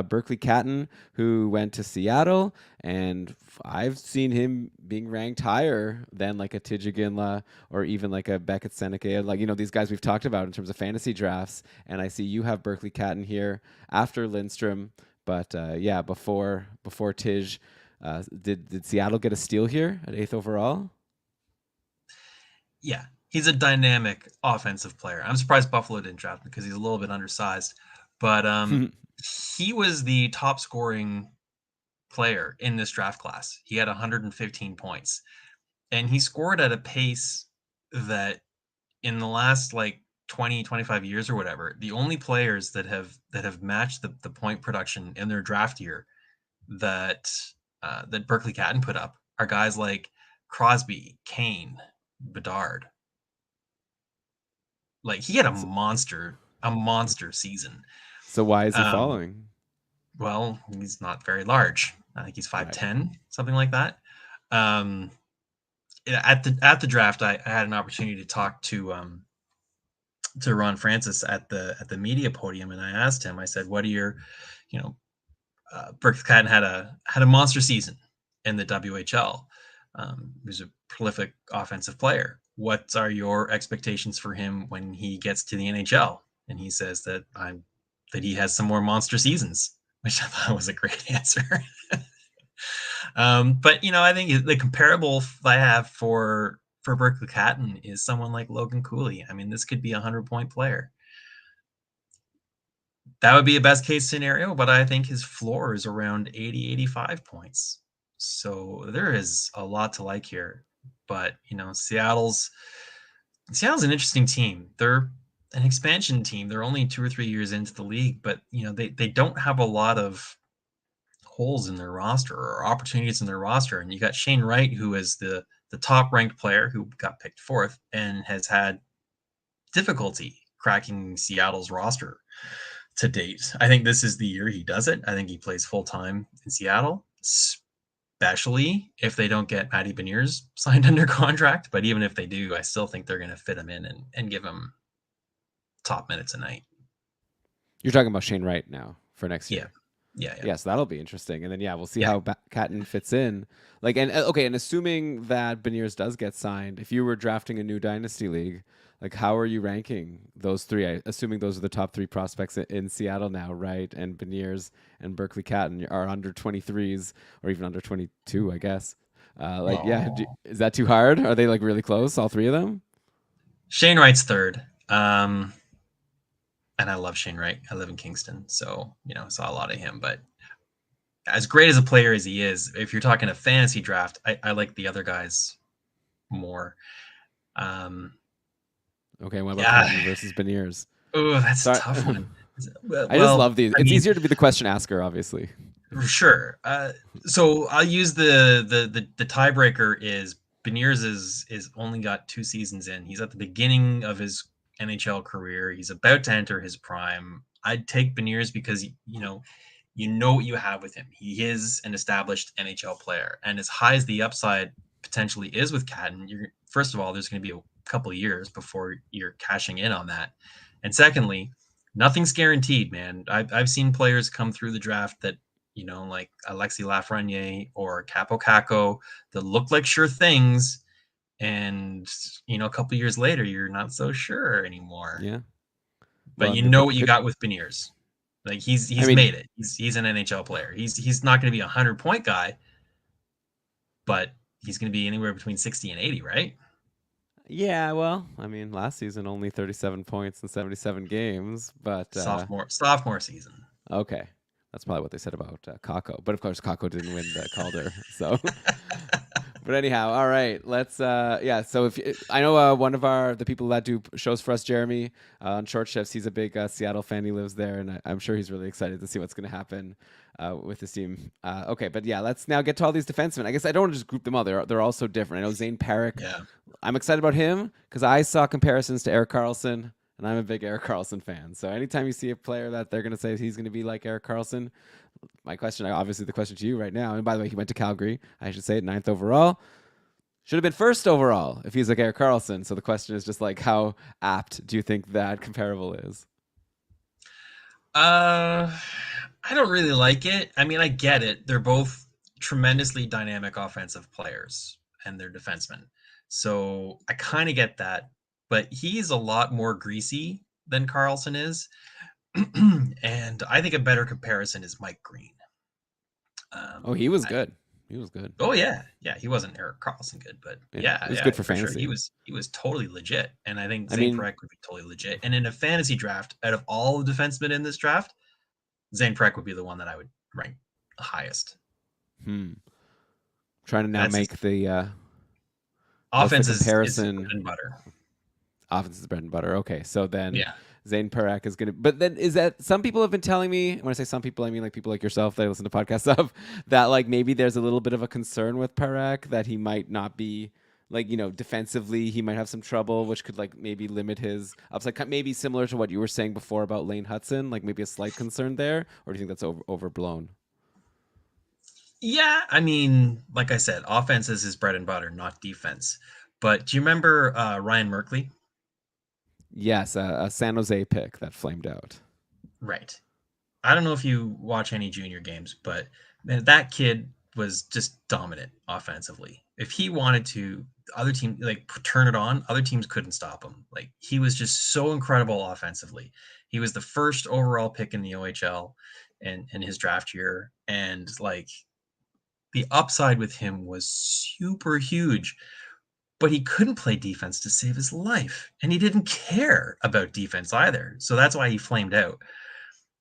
Berkeley Catton, who went to Seattle, and I've seen him being ranked higher than like a Tijiginla or even like a Beckett Seneca, like, you know, these guys we've talked about in terms of fantasy drafts. And I see you have Berkeley Catton here after Lindstrom. But yeah, before Tij, did Seattle get a steal here at 8th overall? Yeah, he's a dynamic offensive player. I'm surprised Buffalo didn't draft him because he's a little bit undersized. But he was the top scoring player in this draft class. He had 115 points. And he scored at a pace that in the last like 20, 25 years or whatever, the only players that have matched the point production in their draft year that that Berkeley Catton put up are guys like Crosby, Kane, Bedard. Like he had a monster season. So why is he Um, following? well, he's not very large. I think he's Right. 5'10", something like that. Um, at the draft, I had an opportunity to talk to Ron Francis at the media podium, and I asked him. I said, "What are your, you know, Brooks Catton had a monster season in the WHL. He was a prolific offensive player. What are your expectations for him when he gets to the NHL?" And he says that he has some more monster seasons, which I thought was a great answer. But I think the comparable I have for Berkeley Catton is someone like Logan Cooley. I mean, this could be a 100-point player. That would be a best case scenario, but I think his floor is around 80, 85 points. So there is a lot to like here. But, Seattle's an interesting team. They're an expansion team. They're only 2 or 3 years into the league, but they don't have a lot of holes in their roster or opportunities in their roster. And you got Shane Wright, who is the top ranked player who got picked fourth and has had difficulty cracking Seattle's roster to date. I think this is the year he does it. I think he plays full time in Seattle, especially if they don't get Matty Beniers signed under contract. But even if they do, I still think they're going to fit him in and give him top minutes a night. You're talking about Shane Wright now for next Yeah. year. Yeah. Yes, that'll be interesting. And then yeah, we'll see Yeah. how Catton fits in. Like, and okay, and assuming that Beniers does get signed, if you were drafting a new dynasty league, like how are you ranking those three? Assuming those are the top three prospects in Seattle now, right? And Beniers and Berkeley Catton are under 23s or even under 22, I guess. Like, yeah, Oh. is that too hard? Are they like really close, all three of them? Shane Wright's third. And I love Shane Wright. I live in Kingston, so saw a lot of him. But as great as a player as he is, if you're talking a fantasy draft, I like the other guys more. Okay, what about Yeah. Catton versus Beniers? Oh, that's a Sorry. tough one. I just Well, love these. I It's mean, easier to be the question asker, obviously. sure. So I'll use the tiebreaker is Beniers is only got 2 seasons in. He's at the beginning of his NHL career. He's about to enter his prime. I'd take Beniers because what you have with him. He is an established NHL player, and as high as the upside potentially is with Catton, you're first of all, there's going to be a couple of years before you're cashing in on that, and secondly, nothing's guaranteed, man. I've seen players come through the draft that like Alexis Lafreniere or Capo Caco that look like sure things, and a couple of years later, you're not so sure anymore. Yeah. But Well, you know what you could got with Beniers. Like I he's mean, made it. He's an NHL player. He's not going to be a 100-point guy, but he's going to be anywhere between 60 and 80, right? yeah, well, I mean, last season only 37 points in 77 games, but Sophomore season. okay. That's probably what they said about Kako. But of course, Kako didn't win the Calder, so But anyhow, all right, let's yeah. So if I know one of the people that do shows for us, Jeremy, on short shifts, he's a big Seattle fan. He lives there, and I'm sure he's really excited to see what's going to happen with his team. Okay, but yeah, let's now get to all these defensemen. I guess I don't want to just group them all. They're all so different. I know Zane Parrick. Yeah. I'm excited about him because I saw comparisons to Eric Carlson, and I'm a big Eric Carlson fan. So anytime you see a player that they're going to say he's going to be like Eric Carlson, my question, obviously the question to you right now, and by the way, he went to Calgary. I should say it, 9th overall. Should have been 1st overall if he's like Eric Carlson. So the question is just like, how apt do you think that comparable is? I don't really like it. I mean, I get it. They're both tremendously dynamic offensive players and they're defensemen. So I kind of get that. But he's a lot more greasy than Carlson is. And I think a better comparison is Mike Green. Oh, he was I, good. He was good. oh yeah, yeah. He wasn't Eric Carlson good, but Yeah, yeah, it was yeah, good for for sure. fantasy. He was totally legit, and I think I Zane mean, Parekh would be totally legit. And in a fantasy draft, out of all the defensemen in this draft, Zane Parekh would be the one that I would rank the highest. hmm, trying to now That's his make the what's the offense is his bread comparison? and butter. Offense is bread and butter. Okay, so then Yeah. Zane Parekh is gonna. But then is that some people have been telling me? When I say some people, I mean like people like yourself that listen to podcasts of that. Like maybe there's a little bit of a concern with Parekh that he might not be like defensively he might have some trouble, which could like maybe limit his upside. Maybe similar to what you were saying before about Lane Hudson, like maybe a slight concern there, or do you think that's overblown? Yeah, I mean, like I said, offense is his bread and butter, not defense. But do you remember Ryan Merkley? Yes, a San Jose pick that flamed out. Right. I don't know if you watch any junior games, but man, that kid was just dominant offensively. If he wanted to, other team like turn it on, other teams couldn't stop him. Like he was just so incredible offensively. He was the first overall pick in the OHL and in his draft year, and like the upside with him was super huge. But he couldn't play defense to save his life, and he didn't care about defense either. So that's why he flamed out.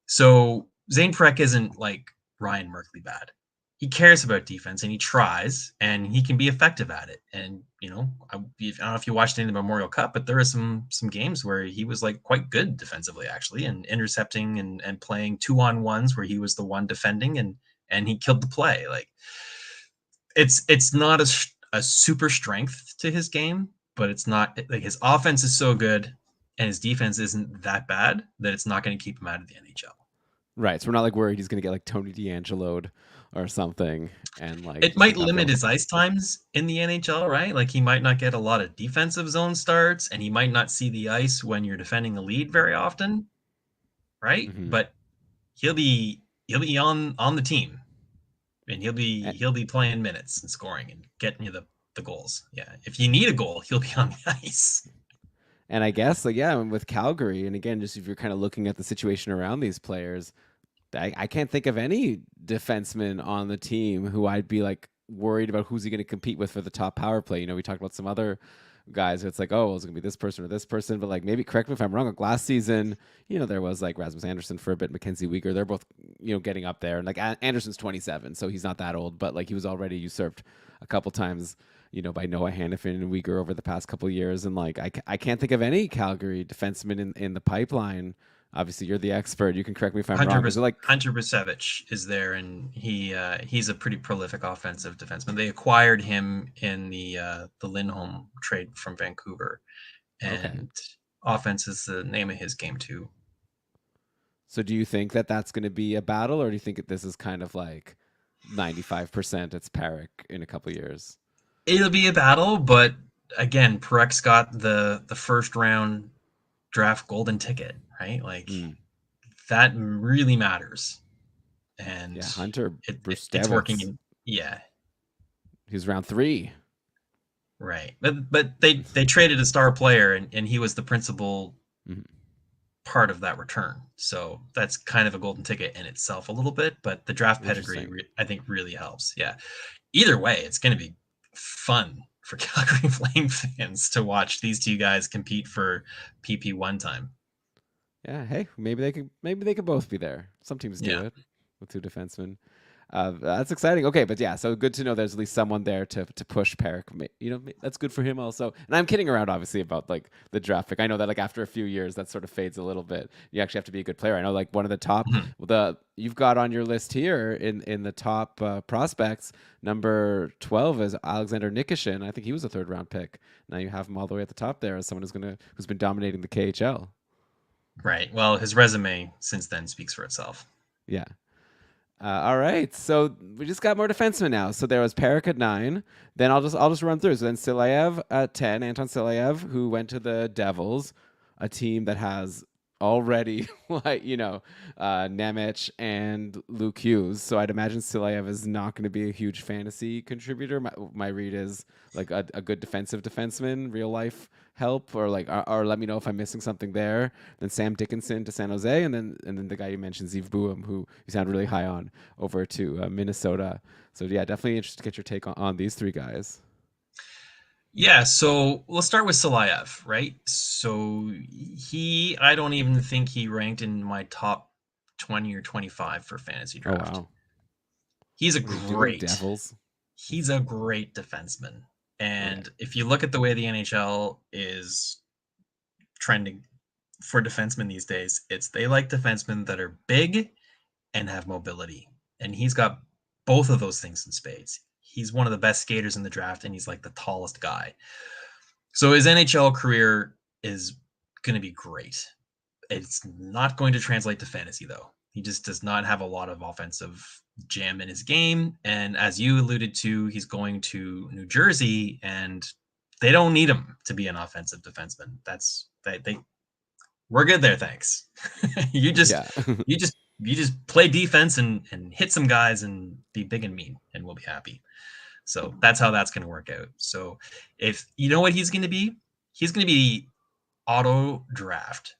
So Zane Prek isn't like Ryan Merkley bad. He cares about defense and he tries and he can be effective at it. And I don't know if you watched any of the Memorial Cup, but there are some games where he was like quite good defensively actually, and intercepting and playing 2-on-1s where he was the one defending and he killed the play. Like it's not a super strength to his game, but it's not like his offense is so good and his defense isn't that bad that it's not going to keep him out of the NHL. Right. So we're not like worried he's going to get like Tony D'Angelo'd or something and like It just might like not be limit able to his play. ice times in the NHL, right? Like he might not get a lot of defensive zone starts and he might not see the ice when you're defending a lead very often, right? Hmm. But he'll be on the team and he'll be playing minutes and scoring and getting you the goals. Yeah. If you need a goal, he'll be on the ice. And I guess like yeah, with Calgary, and again, just if you're kind of looking at the situation around these players, I can't think of any defenseman on the team who I'd be like worried about who's he going to compete with for the top power play. We talked about some other guys. It's like, oh, well, it's going to be this person or this person. But like, maybe correct me if I'm wrong. Like last season, there was like Rasmus Anderson for a bit, Mackenzie Weegar. They're both, getting up there. And like Anderson's 27, so he's not that old, but like he was already usurped a couple times. By Noah Hannafin and Uyghur over the past couple of years. And like, I can't think of any Calgary defenseman in the pipeline. Obviously, you're the expert. You can correct me if I'm Hunter wrong. Is it like, Hunter Basevich is there, and he's a pretty prolific offensive defenseman. They acquired him in the Lindholm trade from Vancouver, okay. and offense is the name of his game too. So do you think that that's going to be a battle, or do you think this is kind of like 95% it's Parrick in a couple of years? It'll be a battle, but again, Parek's got the first round draft golden ticket, right? Like Mm, that really matters, and yeah, Hunter it's working. Brustevitz, Yeah, he's round 3. right. But they traded a star player, and he was the principal Mhm. part of that return. So that's kind of a golden ticket in itself a little bit, but the draft pedigree Interesting. I think really helps. Yeah. Either way, it's going to be fun for Calgary Flame fans to watch these two guys compete for PP1 time. Yeah, hey, maybe they could both be there. Some teams do Yeah. it with 2 defensemen. That's exciting. Okay, but yeah, so good to know there's at least someone there to push Peric. That's good for him also. And I'm kidding around, obviously, about like the draft pick. I know that like after a few years, that sort of fades a little bit. You actually have to be a good player. I know like one of the top Mhm. the you've got on your list here in the top prospects. Number 12 is Alexander Nikishin. I think he was a third round pick. Now you have him all the way at the top there as someone who's been dominating the KHL. Right. Well, his resume since then speaks for itself. Yeah. All right, so we just got more defensemen now. So there was Perik at 9. Then I'll just run through. So then Silayev at 10, Anton Silayev, who went to the Devils, a team that has already like Nemec and Luke Hughes. So I'd imagine Silayev is not going to be a huge fantasy contributor. My read is like a good defensive defenseman, real life help, or like or let me know if I'm missing something there. Then Sam Dickinson to San Jose, and then the guy you mentioned, Zeev Buum, who you sound really high on, over to Minnesota. So yeah, definitely interested to get your take on these three guys. Yeah, so let's start with Salayev, right? So I don't even think he ranked in my top 20 or 25 for fantasy Oh draft. wow, He's a what are you doing, great, Devils? he's a great defenseman. Yeah. And if you look at the way the NHL is trending for defensemen these days, they like defensemen that are big and have mobility. And he's got both of those things in spades. He's one of the best skaters in the draft, and he's like the tallest guy. So his NHL career is going to be great. It's not going to translate to fantasy, though. He just does not have a lot of offensive jam in his game. And as you alluded to, he's going to New Jersey, and they don't need him to be an offensive defenseman. They we're good there, thanks. you just Yeah. you just you just play defense and hit some guys and be big and mean, and we'll be happy. So that's how that's going to work out. So if you know what he's going to be auto draft.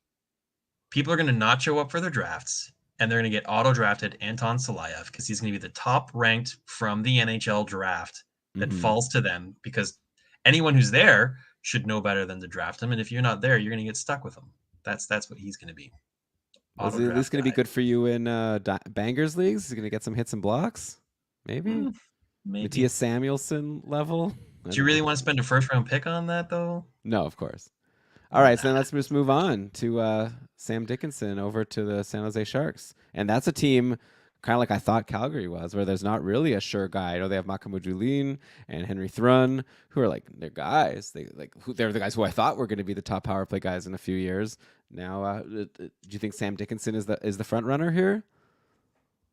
People are going to not show up for their drafts, and they're going to get auto drafted Anton Salayev because he's going to be the top ranked from the NHL draft that hmm falls to them, because anyone who's there should know better than to draft him. And if you're not there, you're going to get stuck with him. That's what he's going to be. Is Auto it at least draft going to be guy. good for you in bangers leagues? Is he going to get some hits and blocks? Maybe Maybe. Matthias Samuelson level. I Do you don't really know. want to spend a first round pick on that though? No, of course. All right, so then Nah. let's just move on to Sam Dickinson over to the San Jose Sharks, and that's a team kind of like I thought Calgary was, where there's not really a sure guy. I know they have Makamu Julin and Henry Thrun, who are like they're guys. They're the guys who I thought were going to be the top power play guys in a few years. Now, do you think Sam Dickinson is the front runner here?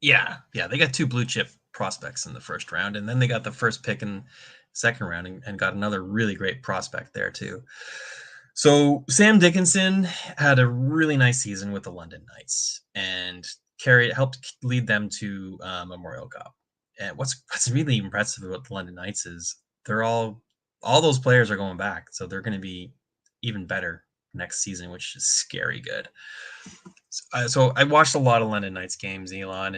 Yeah. They got two blue chip prospects in the first round, and then they got the first pick in second round, and got another really great prospect there too. So Sam Dickinson had a really nice season with the London Knights, and helped lead them to Memorial Cup. And what's really impressive about the London Knights is they're all those players are going back, so they're going to be even better next season, which is scary good. So I watched a lot of London Knights games, Elon,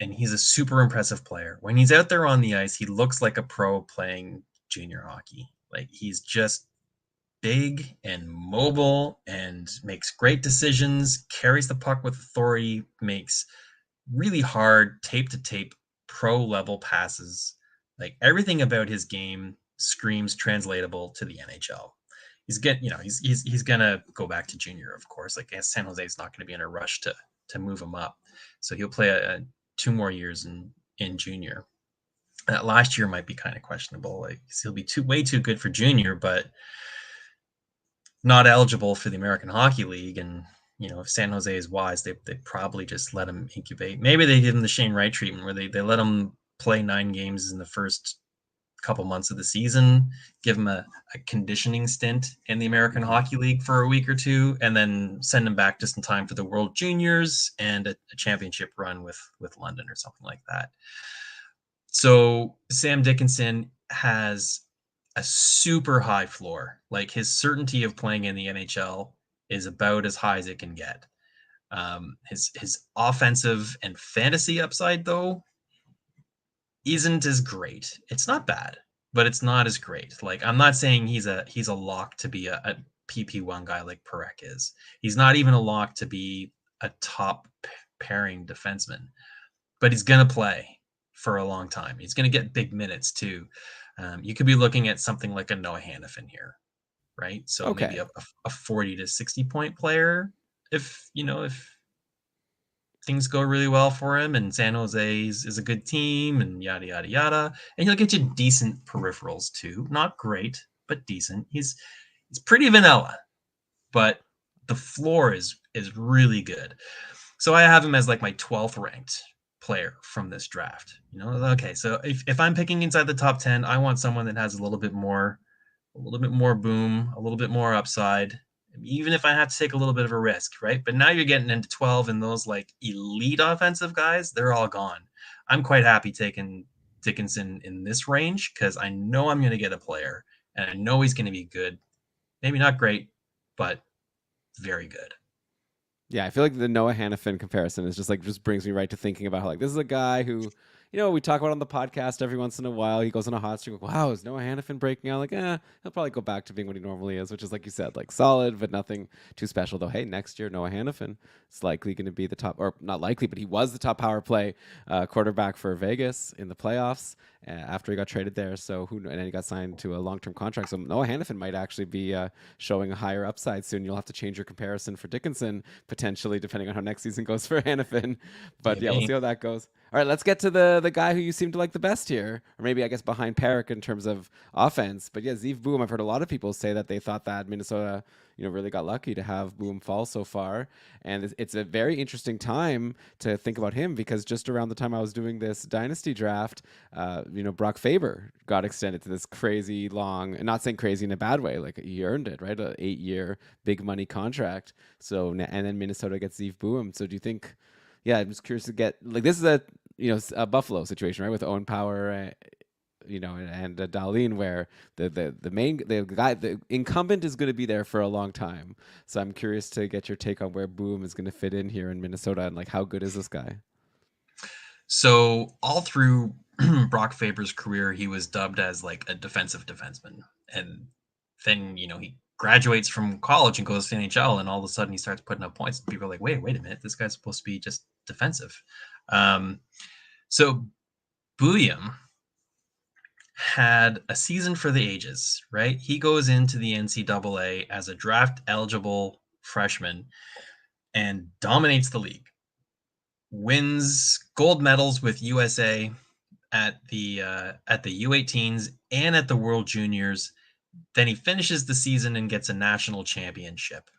and he's a super impressive player. When he's out there on the ice, he looks like a pro playing junior hockey. Like he's just big and mobile and makes great decisions, carries the puck with authority, makes really hard tape to tape pro level passes. Like everything about his game screams translatable to the NHL. He's gonna go back to junior, of course. Like San Jose is not going to be in a rush to move him up, so he'll play two more years in junior. Last year might be kind of questionable. Like he'll be way too good for junior, but not eligible for the American Hockey League. And if San Jose is wise, they probably just let him incubate. Maybe they give him the Shane Wright treatment, where they let him play 9 games in the first couple months of the season, give him a conditioning stint in the American hmm Hockey League for a week or two, and then send him back just in time for the World Juniors and a championship run with London or something like that. So Sam Dickinson has a super high floor. Like his certainty of playing in the NHL is about as high as it can get. His offensive and fantasy upside, though, isn't as great. It's not bad, but it's not as great. Like I'm not saying he's a lock to be a PP1 guy like Perek is. He's not even a lock to be a top pairing defenseman, but he's gonna play for a long time. He's going to get big minutes too. You could be looking at something like a Noah Hannafin here, right? So maybe Okay. a 40 to 60 point player if things go really well for him and San Jose is a good team and yada yada yada. And he'll get you decent peripherals too. Not great, but decent. He's pretty vanilla, but the floor is really good. So I have him as like my 12th ranked player from this draft. Okay, so if I'm picking inside the top 10, I want someone that has a little bit more boom, a little bit more upside, even if I have to take a little bit of a risk, right? But now you're getting into 12 and those like elite offensive guys, they're all gone. I'm quite happy taking Dickinson in this range because I know I'm going to get a player and I know he's going to be good. Maybe not great, but very good. Yeah, I feel like the Noah Hannafin comparison is just brings me right to thinking about how like this is a guy who, we talk about on the podcast every once in a while. He goes on a hot streak. Like, wow, is Noah Hannafin breaking out? Like, he'll probably go back to being what he normally is, which is like you said, like solid, but nothing too special. Though, hey, next year Noah Hannafin is likely going to be the top, or not likely, but he was the top power play quarterback for Vegas in the playoffs after he got traded there. So and then he got signed to a long-term contract. So Noah Hannafin might actually be showing a higher upside soon. You'll have to change your comparison for Dickinson potentially, depending on how next season goes for Hannafin. But yeah, we'll Maybe. see how that goes. All right, let's get to the guy who you seem to like the best here, or maybe I guess behind Perrick in terms of offense. But yeah, Zeev Boom. I've heard a lot of people say that they thought that Minnesota, really got lucky to have Boom fall so far, and it's a very interesting time to think about him because just around the time I was doing this dynasty draft, Brock Faber got extended to this crazy long, and not saying crazy in a bad way, like he earned it, right? A 8-year big money contract. So and then Minnesota gets Zeev Boom. So do you think? Yeah, I'm just curious to get like this is a Buffalo situation, right, with Owen Power, and Darlene, where the incumbent is going to be there for a long time. So I'm curious to get your take on where Boom is going to fit in here in Minnesota and like how good is this guy? So all through Brock Faber's career, he was dubbed as like a defensive defenseman. And then, he graduates from college and goes to the NHL, and all of a sudden he starts putting up points. People are like, wait a minute, this guy's supposed to be just defensive. Um, so Bouillon had a season for the ages, right? He goes into the NCAA as a draft eligible freshman and dominates the league. Wins gold medals with USA at the U18s and at the World Juniors. Then he finishes the season and gets a national championship.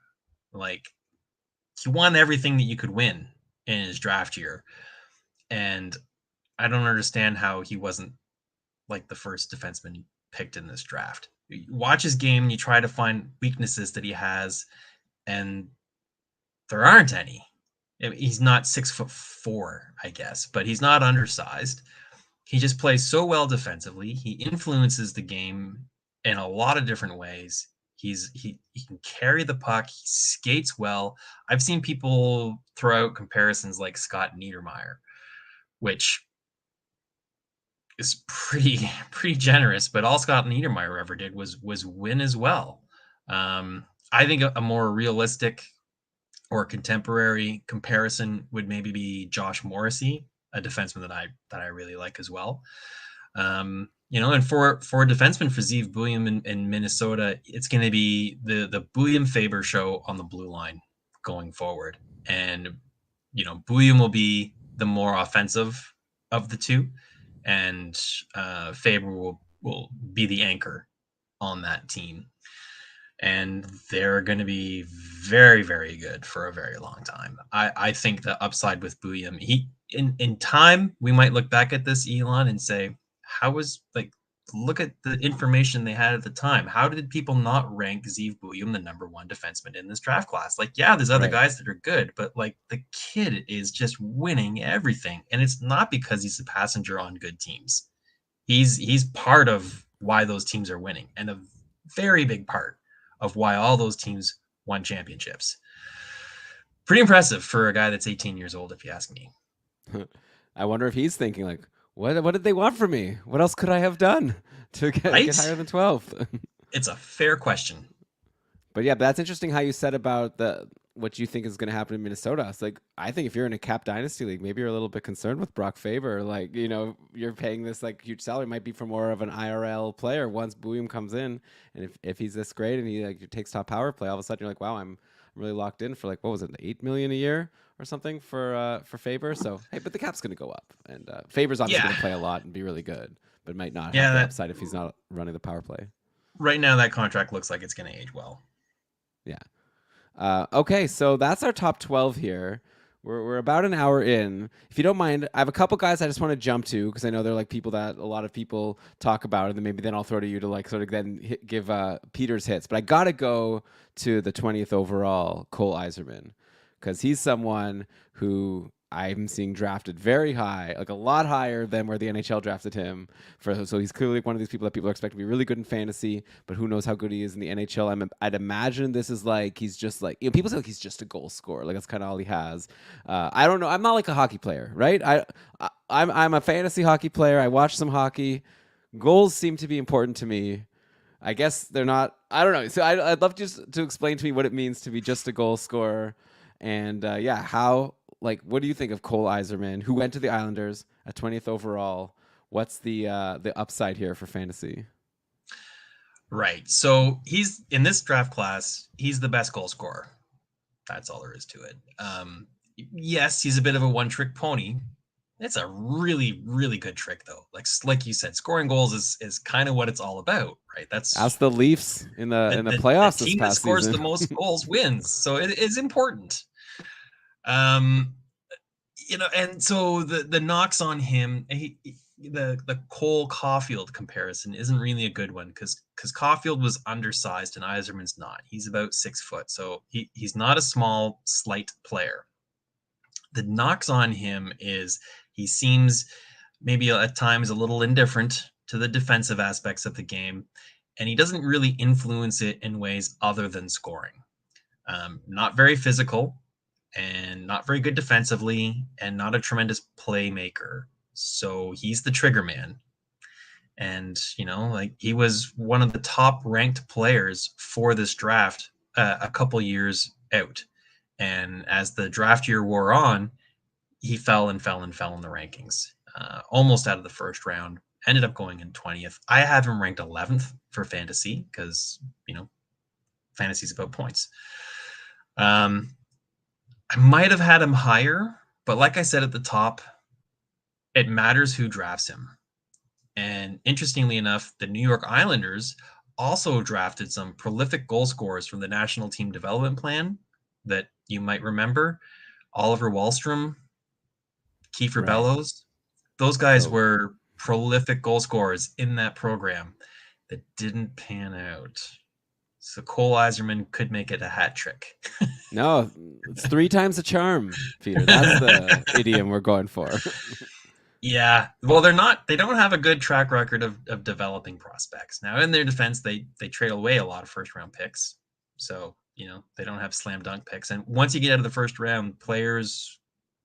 Like, he won everything that you could win in his draft year. And I don't understand how he wasn't like the first defenseman picked in this draft. You watch his game and you try to find weaknesses that he has, and there aren't any. He's not 6'4", I guess, but he's not undersized. He just plays so well defensively. He influences the game in a lot of different ways. He can carry the puck. He skates well. I've seen people throw out comparisons like Scott Niedermayer, which is pretty generous. But all Scott Niedermayer ever did was win as well. I think a more realistic or contemporary comparison would maybe be Josh Morrissey, a defenseman that I really like as well. And for a defenseman for Zeev Bouillon in Minnesota, it's going to be the Bouillon Faber show on the blue line going forward. And, Bouillon will be the more offensive of the two, and Faber will be the anchor on that team. And they're going to be very, very good for a very long time. I think the upside with Bouillon, in time, we might look back at this, Elon, and say, look at the information they had at the time. How did people not rank Zeev Bouillon the number one defenseman in this draft class? Like, yeah, there's other Right. guys that are good, but like the kid is just winning everything. And it's not because he's a passenger on good teams. He's part of why those teams are winning, and a very big part of why all those teams won championships. Pretty impressive for a guy that's 18 years old, if you ask me. I wonder if he's thinking like, what did they want from me? What else could I have done to get Right? higher than 12th? It's a fair question. But yeah, but that's interesting how you said about what you think is going to happen in Minnesota. It's like I think if you're in a cap dynasty league, maybe you're a little bit concerned with Brock Faber. Like you're paying this like huge salary, might be for more of an IRL player once Boehm comes in, and if he's this great and he like takes top power play, all of a sudden you're like, wow, I'm really locked in for like what was it, 8 million a year or something for Faber. So hey, but the cap's going to go up, and Faber's obviously Yeah, going to play a lot and be really good, but might not have yeah. the That upside if he's not running the power play. right now that contract looks like it's going to age well. Yeah. Okay, so that's our top 12 here. We're about an hour in. If you don't mind, I have a couple guys I just want to jump to because I know they're like people that a lot of people talk about, and then maybe then I'll throw to you to like sort of then give Peter's hits. But I gotta go to the 20th overall, Cole Iserman, because he's someone who I'm seeing drafted very high, like a lot higher than where the NHL drafted him. So he's clearly one of these people that people are expecting to be really good in fantasy, but who knows how good he is in the NHL? I'd imagine this is like he's just like people say like he's just a goal scorer, like that's kind of all he has. I don't know. I'm not like a hockey player, right? I'm a fantasy hockey player. I watch some hockey. Goals seem to be important to me. I guess they're not. I don't know. So I'd love just to explain to me what it means to be just a goal scorer, and yeah, how like what do you think of Cole Iserman, who went to the Islanders at 20th overall? What's the upside here for fantasy? Right. So he's in this draft class. He's the best goal scorer. That's all there is to it. Yes, he's a bit of a one-trick pony. It's a really, really good trick, though. Like you said, scoring goals is kind of what it's all about, right? That's Ask the Leafs in the in the the playoffs this team that past scores season. the most goals wins. So it is important. Um, and so the knocks on him, the Cole Caulfield comparison isn't really a good one because Caulfield was undersized and Iserman's not. He's about 6 foot, so he's not a small, slight player. The knocks on him is he seems maybe at times a little indifferent to the defensive aspects of the game, and he doesn't really influence it in ways other than scoring. Not very physical, and not very good defensively, and not a tremendous playmaker. So he's the trigger man. And, like he was one of the top ranked players for this draft a couple years out. And as the draft year wore on, he fell and fell and fell in the rankings, almost out of the first round. Ended up going in 20th. I have him ranked 11th for fantasy because, fantasy is about points. I might have had him higher, but like I said at the top, it matters who drafts him. And interestingly enough, the New York Islanders also drafted some prolific goal scorers from the National Team Development Plan that you might remember. Oliver Wahlstrom, Kiefer Right. Bellows. Those guys So were prolific goal scorers in that program that didn't pan out. So Cole Iserman could make it a hat trick. no, it's three times the charm, Peter. That's the idiom we're going for. Yeah. Well, they don't have a good track record of developing prospects. Now, in their defense, they trade away a lot of first round picks. So, they don't have slam dunk picks. And once you get out of the first round, players'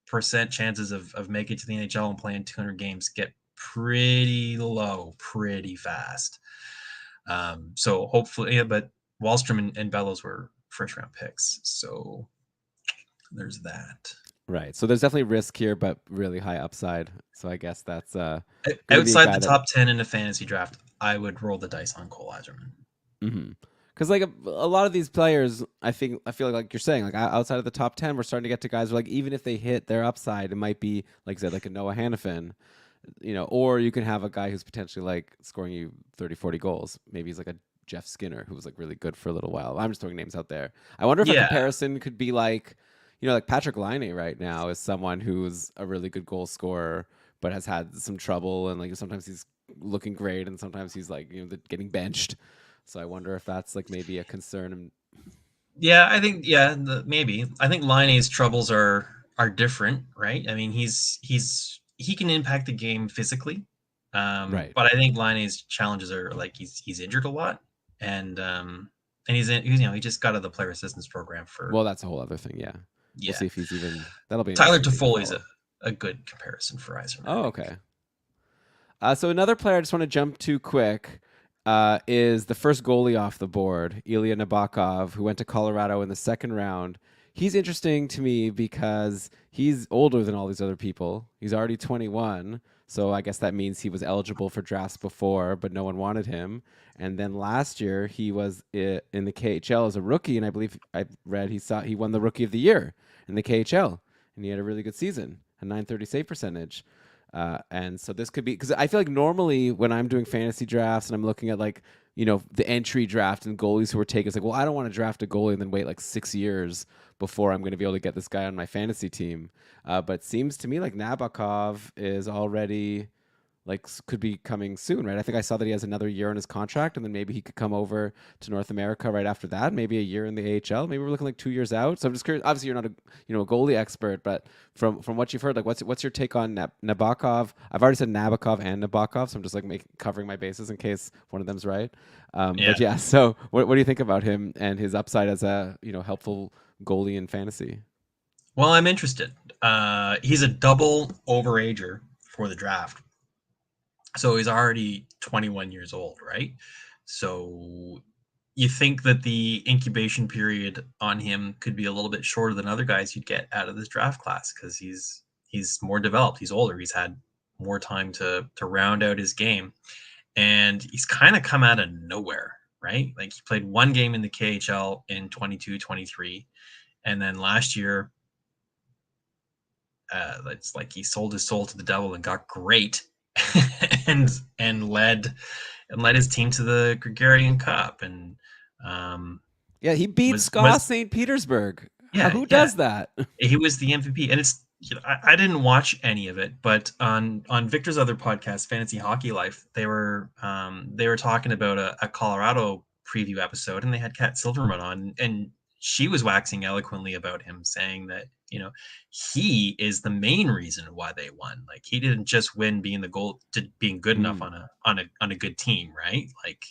percent chances of making it to the NHL and playing 200 games get pretty low pretty fast. So hopefully, yeah, but Wallstrom and Bellows were first round picks. So there's that. Right. So there's definitely risk here, but really high upside. So I guess that's going to be a Outside guy the that. top 10 in a fantasy draft, I would roll the dice on Cole Iserman. Because like a lot of these players, I feel like you're saying, like outside of the top 10, we're starting to get to guys where like even if they hit their upside, it might be like I said, like a Noah Hannafin, or you can have a guy who's potentially like scoring you 30, 40 goals. Maybe he's like a Jeff Skinner who was like really good for a little while. I'm just throwing names out there. I wonder if a Yeah. comparison could be like, like Patrick Laine right now is someone who's a really good goal scorer, but has had some trouble, and like sometimes he's looking great, and sometimes he's like getting benched. So I wonder if that's like maybe a concern. Yeah, I think maybe. I think Laine's troubles are different, right? I mean, he can impact the game physically. Right. But I think Laine's challenges are like he's injured a lot, and he just got out of the player assistance program for Well, that's a whole other thing. Yeah. We'll yeah. see if he's even. That'll be an Tyler interesting thing to Toffoli's follow. a good comparison for Iserman, I Oh, think. okay. So another player I just want to jump to quick is the first goalie off the board, Ilya Nabokov, who went to Colorado in the second round. he's interesting to me because he's older than all these other people. He's already 21. So I guess that means he was eligible for drafts before, but no one wanted him. And then last year he was in the KHL as a rookie, and I believe I read he won the Rookie of the Year in the KHL, and he had a really good season, a 930 save percentage. And so this could be because I feel like normally when I'm doing fantasy drafts and I'm looking at like the entry draft and goalies who were taken, it's like, well, I don't want to draft a goalie and then wait like 6 years before I'm going to be able to get this guy on my fantasy team. But it seems to me like Nabokov is already like could be coming soon, right? I think I saw that he has another year on his contract, and then maybe he could come over to North America right after that. Maybe a year in the AHL. Maybe we're looking like 2 years out. So I'm just curious. Obviously, you're not a goalie expert, but from what you've heard, like what's your take on Nabokov? I've already said Nabokov and Nabokov, so I'm just like covering my bases in case one of them's right. Yeah. But yeah, so what do you think about him and his upside as a helpful goalie in fantasy? Well, I'm interested. He's a double overager for the draft. So he's already 21 years old, right? So you think that the incubation period on him could be a little bit shorter than other guys you'd get out of this draft class because he's more developed, he's older, he's had more time to round out his game, and he's kind of come out of nowhere, right? Like he played one game in the KHL in 22-23, and then last year it's like he sold his soul to the devil and got great and led his team to the Gregorian Cup and um, Yeah, he beat SKA was St. Petersburg. yeah, Who yeah, does that? he was the MVP. And it's I didn't watch any of it, but on Victor's other podcast, Fantasy Hockey Life, they were talking about a Colorado preview episode, and they had Kat Silverman on, and she was waxing eloquently about him, saying that he is the main reason why they won. Like he didn't just win being the goal to being good enough Mm, on a good team, right? Like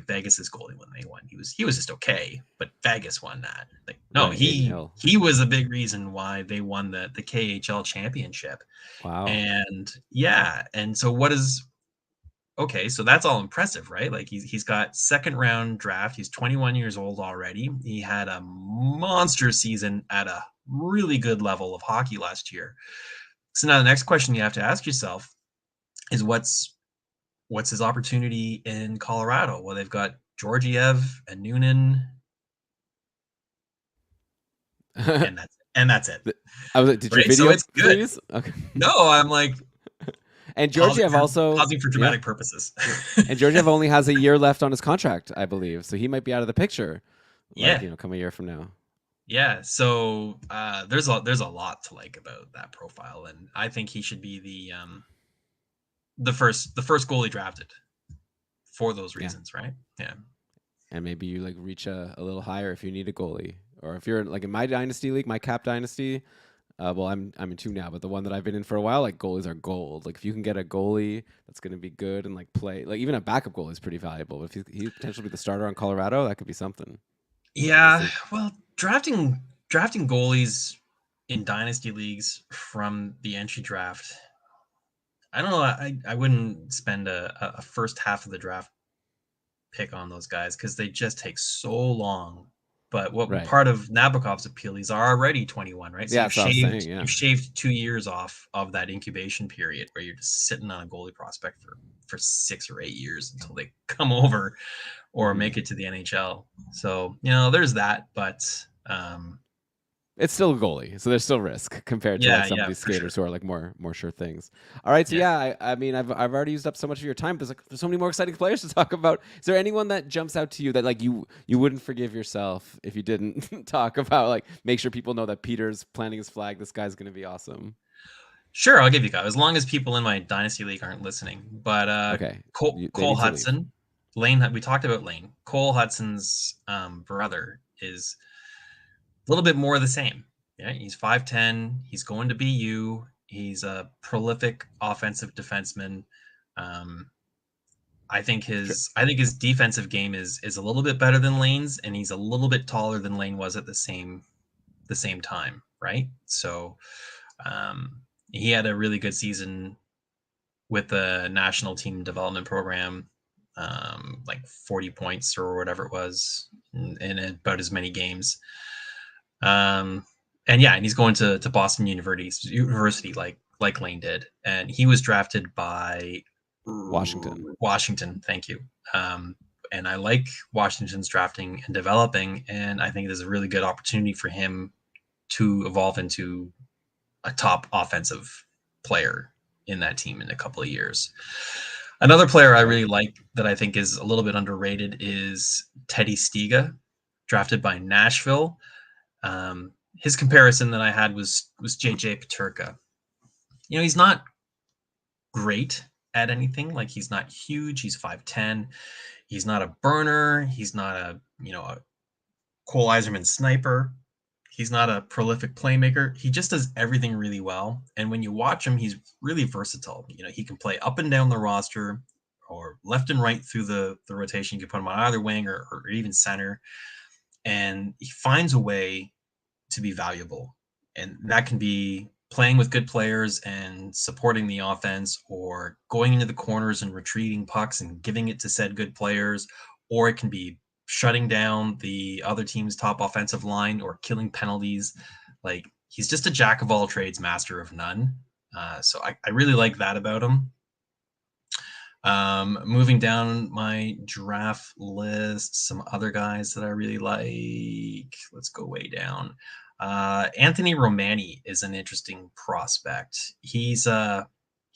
Vegas's goalie when they won. He was just okay, but Vegas won that. Like no, right, Aiden he Hill. he was a big reason why they won the KHL championship. Wow. And yeah, and so what is okay, so that's all impressive, right? Like he's got second round draft. He's 21 years old already. He had a monster season at a really good level of hockey last year. So now the next question you have to ask yourself is what's his opportunity in Colorado? Well, they've got Georgiev and Noonan, The- and that's it, I was like, did your right? So video it's good. freeze? Okay. No, I'm like And pausing Georgiev for also, pausing for yeah. dramatic purposes. And Georgiev only has a year left on his contract, I believe. So he might be out of the picture, like, Yeah, come a year from now. yeah. So there's a lot to like about that profile, and I think he should be the first goalie drafted for those Yeah. reasons, right? Yeah. And maybe you like reach a little higher if you need a goalie. Or if you're like in my dynasty league, my cap dynasty, well, I'm in two now, but the one that I've been in for a while, like goalies are gold. Like if you can get a goalie that's going to be good and like play, like even a backup goalie is pretty valuable. But if he potentially be the starter on Colorado, that could be something. But we'll Yeah, see. well, drafting goalies in dynasty leagues from the entry draft, I don't know. I wouldn't spend a first half of the draft pick on those guys because they just take so long. But what Right. part of Nabokov's appeal? He's already 21, right? So Yeah, you've that's what I was shaved saying. Yeah. you've shaved 2 years off of that incubation period where you're just sitting on a goalie prospect for 6 or 8 years until they come over or Hmm. make it to the NHL. So there's that, but It's still a goalie, so there's still risk compared to like yeah, some of yeah, these for sure. skaters who are like more sure things. All right, so Yeah. yeah, I mean, I've already used up so much of your time. There's so many more exciting players to talk about. Is there anyone that jumps out to you that like you wouldn't forgive yourself if you didn't talk about like make sure people know that Peter's planting his flag. This guy's gonna be awesome. Sure, I'll give you guys as long as people in my dynasty league aren't listening. But Okay, they Cole need to leave. Hudson, Lane, we talked about Lane. Cole Hudson's brother is a little bit more of the same. Yeah, he's 5'10". He's going to BU. He's a prolific offensive defenseman. Um, Sure. I think his defensive game is a little bit better than Lane's, and he's a little bit taller than Lane was at the same time, right? So um, he had a really good season with the national team development program, like 40 points or whatever it was in about as many games. And yeah, and he's going to Boston University like Lane did, and he was drafted by Washington. Washington. Thank you. Um, and I like Washington's drafting and developing, and I think there's a really good opportunity for him to evolve into a top offensive player in that team in a couple of years. Another player I Okay. really like that I think is a little bit underrated is Teddy Stiga, drafted by Nashville. His comparison that I had was JJ Paterka. You know, he's not great at anything. Like he's not huge. He's 5'10". He's not a burner. He's not a Cole Eiserman sniper. He's not a prolific playmaker. He just does everything really well. And when you watch him, he's really versatile. You know, he can play up and down the roster or left and right through the rotation. You can put him on either wing or even center. And he finds a way to be valuable. And that can be playing with good players and supporting the offense, or going into the corners and retrieving pucks and giving it to said good players, or it can be shutting down the other team's top offensive line or killing penalties. Like he's just a jack of all trades, master of none. So I really like that about him. Moving down my draft list, some other guys that I really like. Let's go way down. Anthony Romani is an interesting prospect. He's a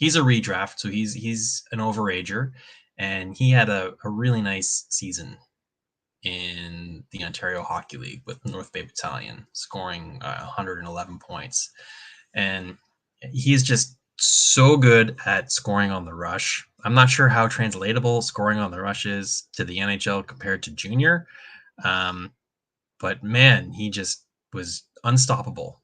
redraft, so he's an overager, and he had a really nice season in the Ontario Hockey League with North Bay Battalion, scoring 111 points. And he's just so good at scoring on the rush. I'm not sure how translatable scoring on the rush is to the NHL compared to junior. But man, he just was unstoppable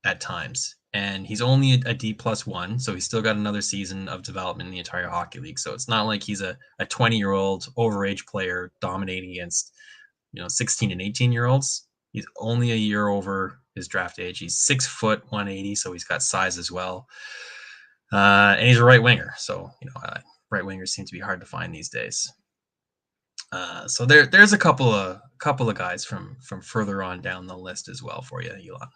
at times. And he's only a D+1, so he's still got another season of development in the entire hockey league. So it's not like he's a 20-year-old overage player dominating against 16 and 18-year-olds. He's only a year over his draft age. He's 6'1", 180, so he's got size as well. And he's a right winger, so right wingers seem to be hard to find these days. So there's a couple of guys from further on down the list as well for you, Elon.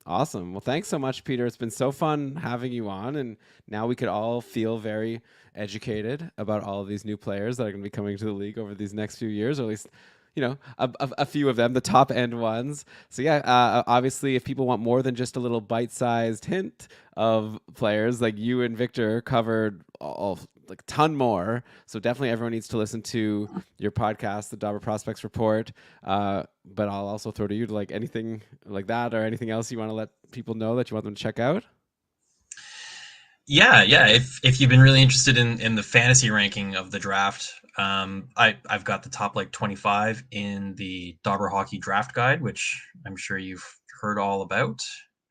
Awesome. Well, thanks so much, Peter. It's been so fun having you on, and now we could all feel very educated about all of these new players that are going to be coming to the league over these next few years, or at least a few of them, the top end ones. So yeah, obviously, if people want more than just a little bite-sized hint of players, like you and Victor covered all like a ton more. So definitely everyone needs to listen to your podcast, the Dobber Prospects Report. But I'll also throw to you to like anything like that or anything else you want to let people know that you want them to check out. Yeah. If you've been really interested in the fantasy ranking of the draft, I've got the top like 25 in the Dobber Hockey Draft Guide, which I'm sure you've heard all about.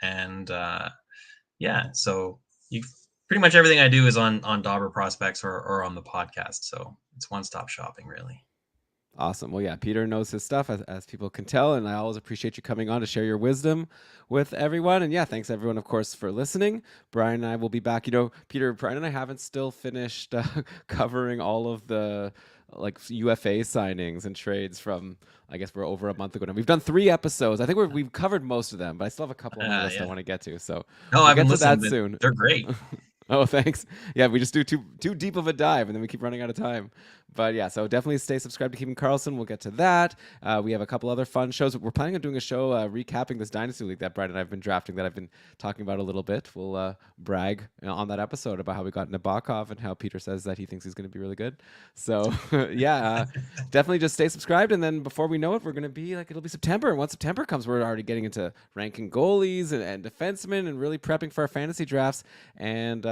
And yeah, so you pretty much everything I do is on Dobber Prospects or on the podcast. So it's one-stop shopping, really. Awesome. Well, yeah, Peter knows his stuff, as people can tell, and I always appreciate you coming on to share your wisdom with everyone. And yeah, thanks everyone, of course, for listening. Brian and I will be back. Peter, Brian and I haven't still finished covering all of the like UFA signings and trades from, I guess we're over a month ago now. We've done 3 episodes. I think we've covered most of them, but I still have a couple on my list I Yeah. want to get to. So No, we'll I've get been to that listening. soon. They're great. Oh, thanks. Yeah, we just do too deep of a dive, and then we keep running out of time. But yeah, so definitely stay subscribed to Keeping Karlsson. We'll get to that. We have a couple other fun shows. We're planning on doing a show recapping this Dynasty League that Brian and I have been drafting that I've been talking about a little bit. We'll brag on that episode about how we got Nabokov and how Peter says that he thinks he's going to be really good. So yeah, definitely just stay subscribed. And then before we know it, we're going to be like, it'll be September. And once September comes, we're already getting into ranking goalies and defensemen and really prepping for our fantasy drafts. And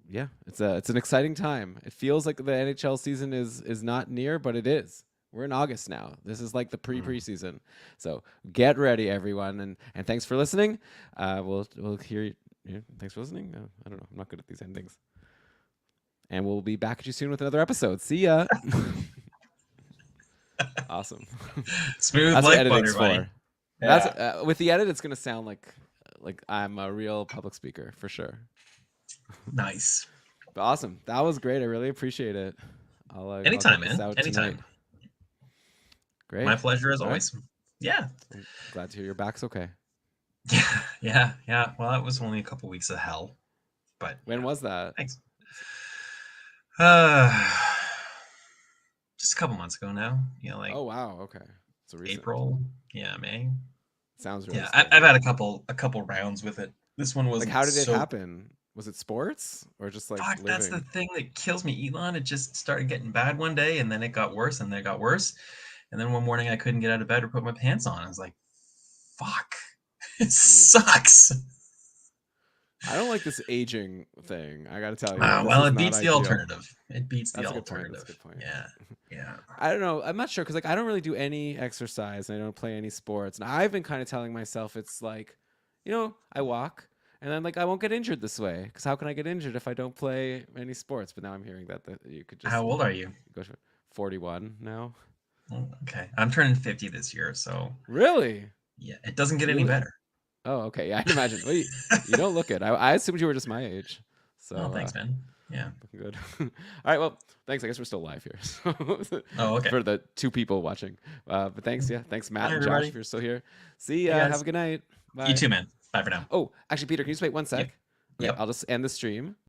yeah, it's an exciting time. It feels like the NHL season is not near, but it is. We're in August now. This is like the preseason. So get ready, everyone, and thanks for listening. We'll hear you. Yeah, thanks for listening. I don't know. I'm not good at these endings. And we'll be back at you soon with another episode. See ya. Awesome. Smooth That's what like editing's butter, buddy. for. Yeah. That's with the edit. It's gonna sound like I'm a real public speaker for sure. Nice. But awesome. That was great. I really appreciate it. I'll Anytime, get this man. out Anytime. tonight. Great. My pleasure as All right. always. Yeah. I'm glad to hear your back's okay. Yeah. Well, that was only a couple weeks of hell, but When was that? thanks. Uh, just a couple months ago now. Like Oh wow, okay. So recent. April. Yeah, May. Sounds really Yeah, I've scary. had a couple rounds with it. This one Like, wasn't how did it so. happen? Was it sports or just like Fuck, that's the living? thing that kills me, Elon. It just started getting bad one day, and then it got worse, and then it got worse, and then one morning I couldn't get out of bed or put my pants on. I was like, "Fuck, it Jeez. sucks." I don't like this aging thing. I got to tell you, this Well, is it not beats the ideal. alternative. It beats the That's a good point. That's a alternative. good point. Yeah, yeah. I don't know. I'm not sure because like I don't really do any exercise and I don't play any sports. And I've been kind of telling myself it's like, I walk and then like I won't get injured this way because how can I get injured if I don't play any sports? But now I'm hearing that you could just How old are you? go to 41 now. Oh, okay, I'm turning 50 this year, so Really? yeah, it doesn't get any You? better. Oh, okay. Yeah, I'd imagine. Well, you don't look it. I assumed you were just my age. Oh, So thanks, man. Yeah. looking good. All right. Well, thanks. I guess we're still live here. So, Oh, okay. for the two people watching. But thanks. Yeah. Thanks, Matt Bye, and Josh, everybody. if you're still here. See Hey, ya. Have guys. a good night. You Bye. too, man. Bye for now. Oh, actually, Peter, can you just wait one Yep. sec? Okay, Yep. I'll just end the stream.